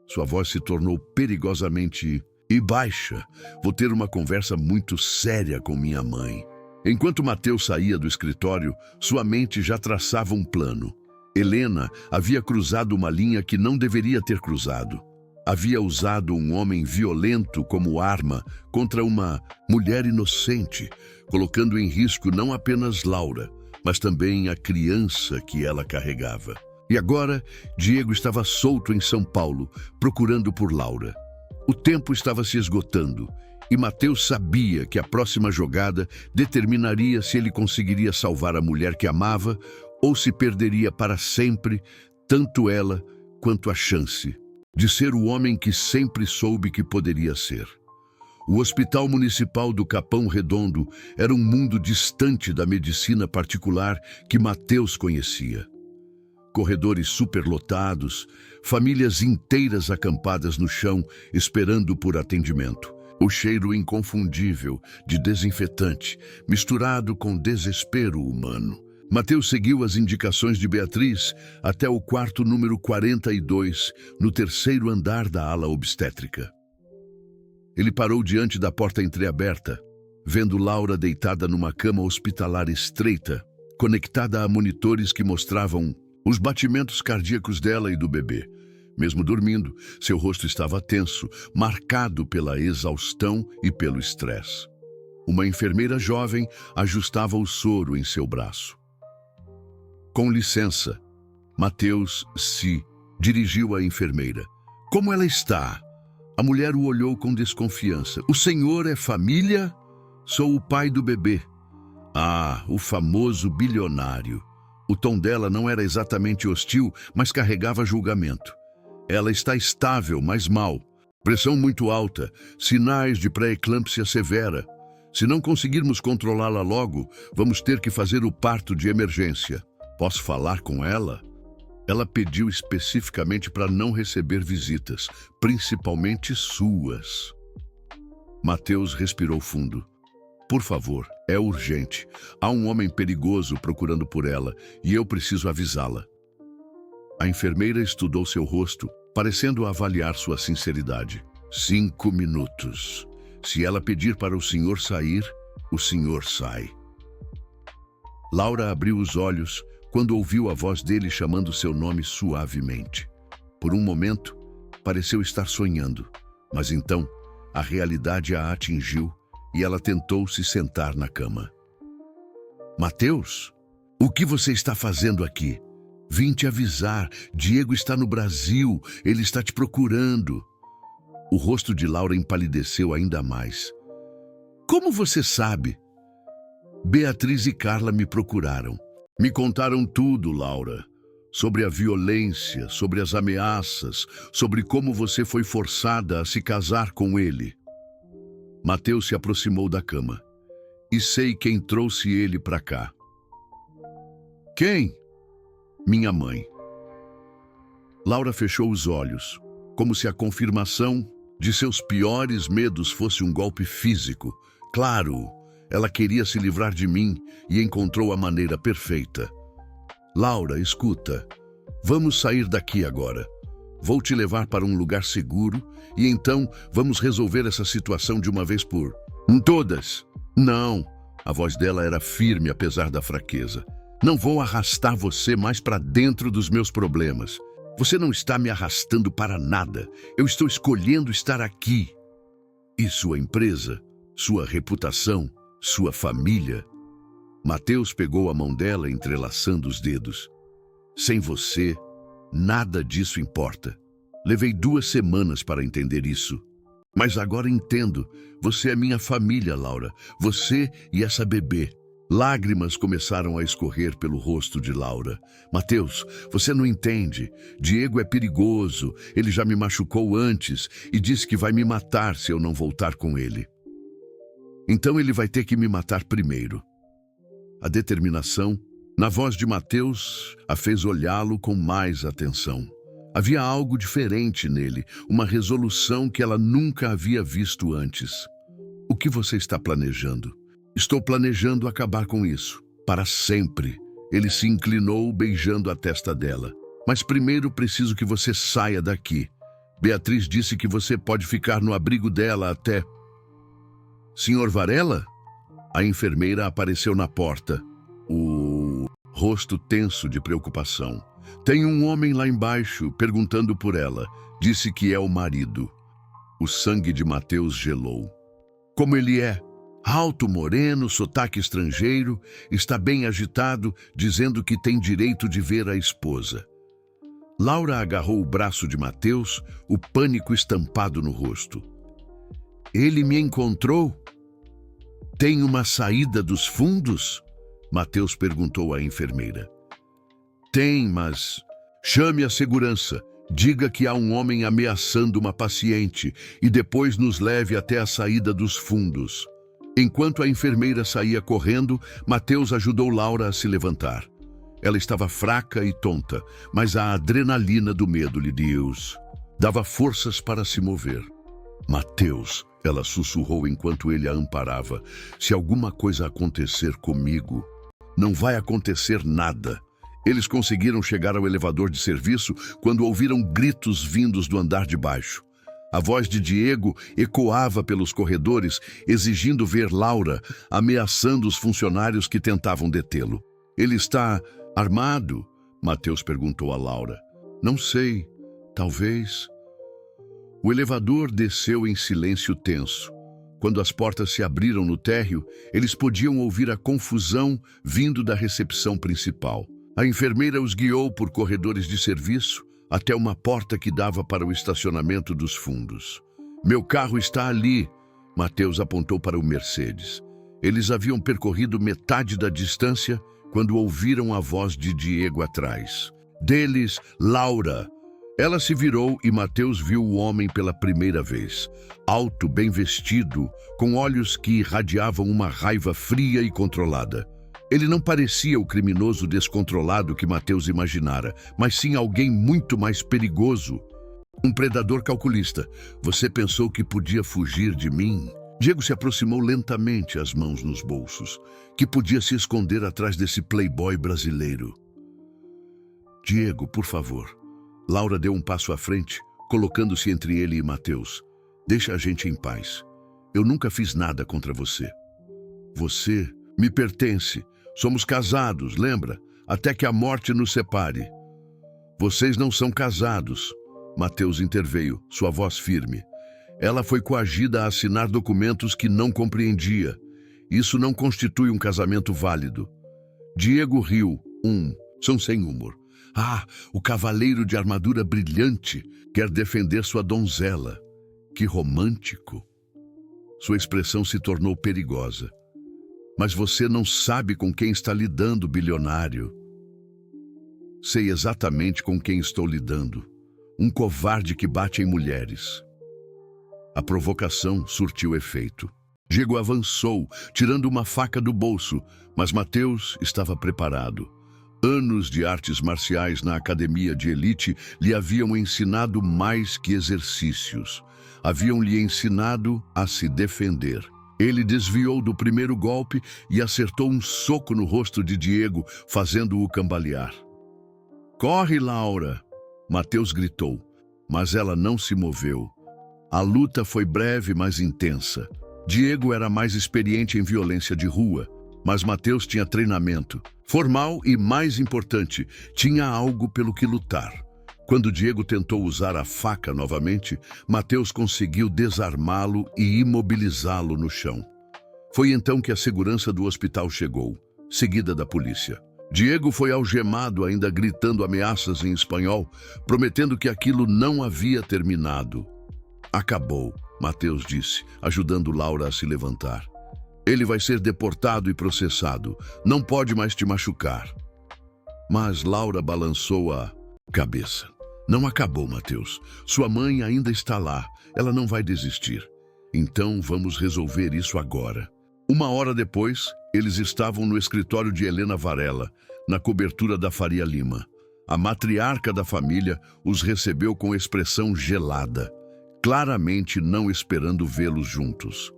sua voz se tornou perigosamente baixa. Vou ter uma conversa muito séria com minha mãe. Enquanto Mateus saía do escritório, sua mente já traçava um plano. Helena havia cruzado uma linha que não deveria ter cruzado. Havia usado um homem violento como arma contra uma mulher inocente, colocando em risco não apenas Laura, mas também a criança que ela carregava. E agora, Diego estava solto em São Paulo, procurando por Laura. O tempo estava se esgotando, e Mateus sabia que a próxima jogada determinaria se ele conseguiria salvar a mulher que amava ou se perderia para sempre, tanto ela quanto a chance de ser o homem que sempre soube que poderia ser. O Hospital Municipal do Capão Redondo era um mundo distante da medicina particular que Mateus conhecia. Corredores superlotados, famílias inteiras acampadas no chão, esperando por atendimento. O cheiro inconfundível de desinfetante, misturado com desespero humano. Mateus seguiu as indicações de Beatriz até o quarto número 42, no terceiro andar da ala obstétrica. Ele parou diante da porta entreaberta, vendo Laura deitada numa cama hospitalar estreita, conectada a monitores que mostravam os batimentos cardíacos dela e do bebê. Mesmo dormindo, seu rosto estava tenso, marcado pela exaustão e pelo estresse. Uma enfermeira jovem ajustava o soro em seu braço. Com licença, Mateus se dirigiu à enfermeira. Como ela está? A mulher o olhou com desconfiança. O senhor é família? Sou o pai do bebê. Ah, o famoso bilionário. O tom dela não era exatamente hostil, mas carregava julgamento. Ela está estável, mas mal. Pressão muito alta, sinais de pré-eclâmpsia severa. Se não conseguirmos controlá-la logo, vamos ter que fazer o parto de emergência. Posso falar com ela? Ela pediu especificamente para não receber visitas, principalmente suas. Mateus respirou fundo. Por favor, é urgente. Há um homem perigoso procurando por ela e eu preciso avisá-la. A enfermeira estudou seu rosto, parecendo avaliar sua sinceridade. 5 minutos. Se ela pedir para o senhor sair, o senhor sai. Laura abriu os olhos quando ouviu a voz dele chamando seu nome suavemente. Por um momento, pareceu estar sonhando, mas então a realidade a atingiu e ela tentou se sentar na cama. Mateus, o que você está fazendo aqui? Vim te avisar, Diego está no Brasil, ele está te procurando. O rosto de Laura empalideceu ainda mais. Como você sabe? Beatriz e Carla me procuraram. Me contaram tudo, Laura. Sobre a violência, sobre as ameaças, sobre como você foi forçada a se casar com ele. Mateus se aproximou da cama. E sei quem trouxe ele para cá. Quem? Minha mãe. Laura fechou os olhos, como se a confirmação de seus piores medos fosse um golpe físico. Claro, ela queria se livrar de mim e encontrou a maneira perfeita. Laura, escuta. Vamos sair daqui agora. Vou te levar para um lugar seguro e então vamos resolver essa situação de uma vez por todas. Não. A voz dela era firme apesar da fraqueza. Não vou arrastar você mais para dentro dos meus problemas. Você não está me arrastando para nada. Eu estou escolhendo estar aqui. E sua empresa, sua reputação, sua família. Mateus pegou a mão dela entrelaçando os dedos. Sem você, nada disso importa. Levei 2 semanas para entender isso. Mas agora entendo. Você é minha família, Laura. Você e essa bebê. Lágrimas começaram a escorrer pelo rosto de Laura. Mateus, você não entende. Diego é perigoso. Ele já me machucou antes e disse que vai me matar se eu não voltar com ele. Então ele vai ter que me matar primeiro. A determinação Na voz de Mateus, a fez olhá-lo com mais atenção. Havia algo diferente nele, uma resolução que ela nunca havia visto antes. O que você está planejando? Estou planejando acabar com isso, para sempre. Ele se inclinou, beijando a testa dela. Mas primeiro preciso que você saia daqui. Beatriz disse que você pode ficar no abrigo dela até... Senhor Varela? A enfermeira apareceu na porta, o rosto tenso de preocupação. Tem um homem lá embaixo perguntando por ela. Disse que é o marido. O sangue de Mateus gelou. Como ele é? Alto, moreno, sotaque estrangeiro, está bem agitado, dizendo que tem direito de ver a esposa. Laura agarrou o braço de Mateus, o pânico estampado no rosto. Ele me encontrou? Tem uma saída dos fundos? Mateus perguntou à enfermeira. Tem, mas... Chame a segurança. Diga que há um homem ameaçando uma paciente e depois nos leve até a saída dos fundos. Enquanto a enfermeira saía correndo, Mateus ajudou Laura a se levantar. Ela estava fraca e tonta, mas a adrenalina do medo lhe dava forças para se mover. Mateus, ela sussurrou enquanto ele a amparava, se alguma coisa acontecer comigo, não vai acontecer nada. Eles conseguiram chegar ao elevador de serviço quando ouviram gritos vindos do andar de baixo. A voz de Diego ecoava pelos corredores, exigindo ver Laura, ameaçando os funcionários que tentavam detê-lo. Ele está armado? Mateus perguntou a Laura. Não sei, talvez. O elevador desceu em silêncio tenso. Quando as portas se abriram no térreo, eles podiam ouvir a confusão vindo da recepção principal. A enfermeira os guiou por corredores de serviço até uma porta que dava para o estacionamento dos fundos. Meu carro está ali, Mateus apontou para o Mercedes. Eles haviam percorrido metade da distância quando ouviram a voz de Diego atrás. Deles, Laura. Ela se virou e Mateus viu o homem pela primeira vez. Alto, bem vestido, com olhos que irradiavam uma raiva fria e controlada. Ele não parecia o criminoso descontrolado que Mateus imaginara, mas sim alguém muito mais perigoso. Um predador calculista. Você pensou que podia fugir de mim? Diego se aproximou lentamente, as mãos nos bolsos. Que podia se esconder atrás desse playboy brasileiro. Diego, por favor. Laura deu um passo à frente, colocando-se entre ele e Mateus. Deixa a gente em paz. Eu nunca fiz nada contra você. Você me pertence. Somos casados, lembra? Até que a morte nos separe. Vocês não são casados. Mateus interveio, sua voz firme. Ela foi coagida a assinar documentos que não compreendia. Isso não constitui um casamento válido. Diego riu. São sem humor. O cavaleiro de armadura brilhante quer defender sua donzela. Que romântico. Sua expressão se tornou perigosa. Mas você não sabe com quem está lidando, bilionário. Sei exatamente com quem estou lidando. Um covarde que bate em mulheres. A provocação surtiu efeito. Diego avançou, tirando uma faca do bolso, mas Mateus estava preparado. Anos de artes marciais na academia de elite lhe haviam ensinado mais que exercícios. Haviam-lhe ensinado a se defender. Ele desviou do primeiro golpe e acertou um soco no rosto de Diego, fazendo-o cambalear. Corre, Laura! Mateus gritou, mas ela não se moveu. A luta foi breve, mas intensa. Diego era mais experiente em violência de rua, mas Mateus tinha treinamento. Formal e, mais importante, tinha algo pelo que lutar. Quando Diego tentou usar a faca novamente, Mateus conseguiu desarmá-lo e imobilizá-lo no chão. Foi então que a segurança do hospital chegou, seguida da polícia. Diego foi algemado, ainda gritando ameaças em espanhol, prometendo que aquilo não havia terminado. Acabou, Mateus disse, ajudando Laura a se levantar. Ele vai ser deportado e processado. Não pode mais te machucar. Mas Laura balançou a cabeça. Não acabou, Mateus. Sua mãe ainda está lá. Ela não vai desistir. Então vamos resolver isso agora. 1 hora depois, eles estavam no escritório de Helena Varela. na cobertura da Faria Lima. A matriarca da família os recebeu com expressão gelada, claramente não esperando vê-los juntos.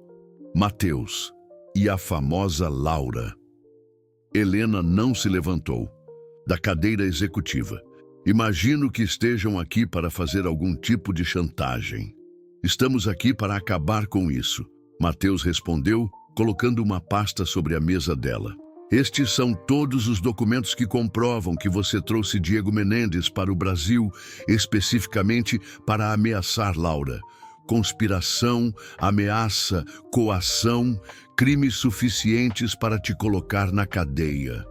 Mateus e a famosa Laura. Helena não se levantou da cadeira executiva. Imagino que estejam aqui para fazer algum tipo de chantagem. Estamos aqui para acabar com isso, Mateus respondeu, colocando uma pasta sobre a mesa dela. Estes são todos os documentos que comprovam que você trouxe Diego Menendez para o Brasil, especificamente para ameaçar Laura. Conspiração, ameaça, coação, crimes suficientes para te colocar na cadeia.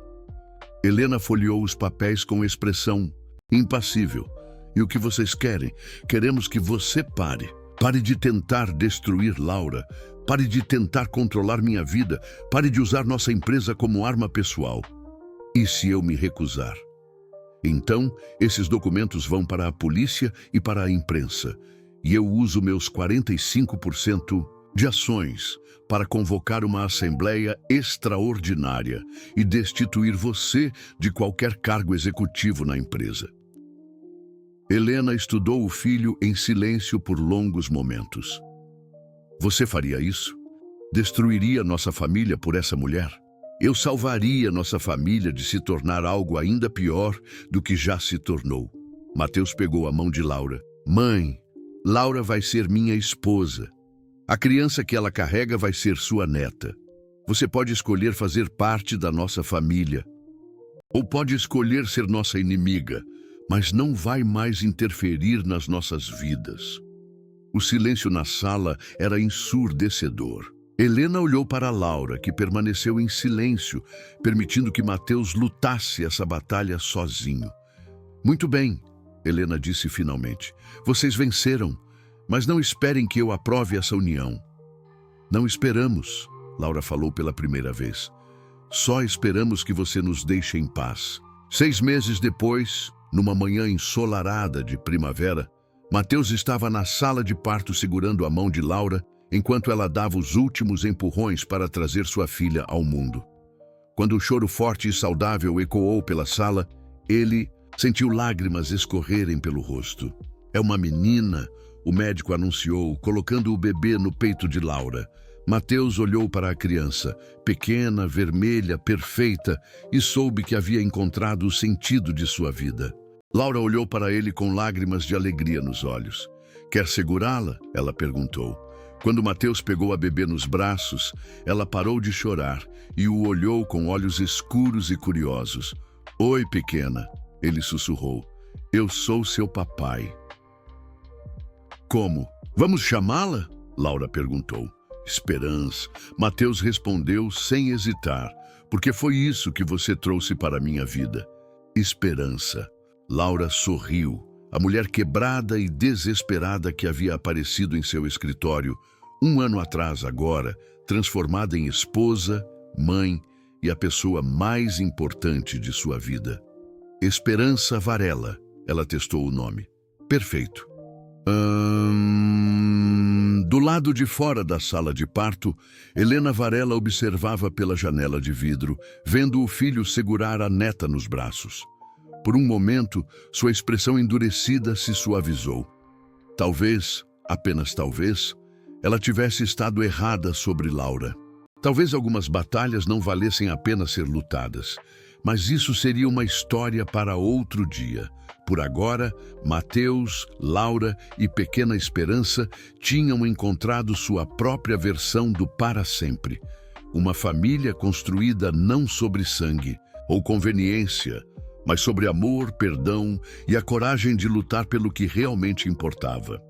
Helena folheou os papéis com expressão impassível. E o que vocês querem? Queremos que você pare. Pare de tentar destruir Laura. Pare de tentar controlar minha vida. Pare de usar nossa empresa como arma pessoal. E se eu me recusar? Então, esses documentos vão para a polícia e para a imprensa. E eu uso meus 45% de ações para convocar uma assembleia extraordinária e destituir você de qualquer cargo executivo na empresa. Helena estudou o filho em silêncio por longos momentos. Você faria isso? Destruiria nossa família por essa mulher? Eu salvaria nossa família de se tornar algo ainda pior do que já se tornou. Mateus pegou a mão de Laura. Mãe, Laura vai ser minha esposa. A criança que ela carrega vai ser sua neta. Você pode escolher fazer parte da nossa família. Ou pode escolher ser nossa inimiga, mas não vai mais interferir nas nossas vidas. O silêncio na sala era ensurdecedor. Helena olhou para Laura, que permaneceu em silêncio, permitindo que Mateus lutasse essa batalha sozinho. Muito bem, Helena disse finalmente. Vocês venceram, mas não esperem que eu aprove essa união. Não esperamos, Laura falou pela primeira vez. Só esperamos que você nos deixe em paz. 6 meses depois, numa manhã ensolarada de primavera, Mateus estava na sala de parto segurando a mão de Laura, enquanto ela dava os últimos empurrões para trazer sua filha ao mundo. Quando o choro forte e saudável ecoou pela sala, ele sentiu lágrimas escorrerem pelo rosto. É uma menina, o médico anunciou, colocando o bebê no peito de Laura. Mateus olhou para a criança, pequena, vermelha, perfeita, e soube que havia encontrado o sentido de sua vida. Laura olhou para ele com lágrimas de alegria nos olhos. Quer segurá-la? Ela perguntou. Quando Mateus pegou a bebê nos braços, ela parou de chorar e o olhou com olhos escuros e curiosos. Oi, pequena, ele sussurrou. Eu sou seu papai. Como? Vamos chamá-la? Laura perguntou. Esperança. Mateus respondeu sem hesitar, porque foi isso que você trouxe para a minha vida. Esperança. Laura sorriu. A mulher quebrada e desesperada que havia aparecido em seu escritório 1 ano atrás agora, transformada em esposa, mãe e a pessoa mais importante de sua vida. Esperança Varela. Ela testou o nome. Perfeito. Do lado de fora da sala de parto, Helena Varela observava pela janela de vidro, vendo o filho segurar a neta nos braços. Por um momento, sua expressão endurecida se suavizou. Talvez, apenas talvez, ela tivesse estado errada sobre Laura. Talvez algumas batalhas não valessem a pena ser lutadas, mas isso seria uma história para outro dia. Por agora, Mateus, Laura e Pequena Esperança tinham encontrado sua própria versão do para sempre. Uma família construída não sobre sangue ou conveniência, mas sobre amor, perdão e a coragem de lutar pelo que realmente importava.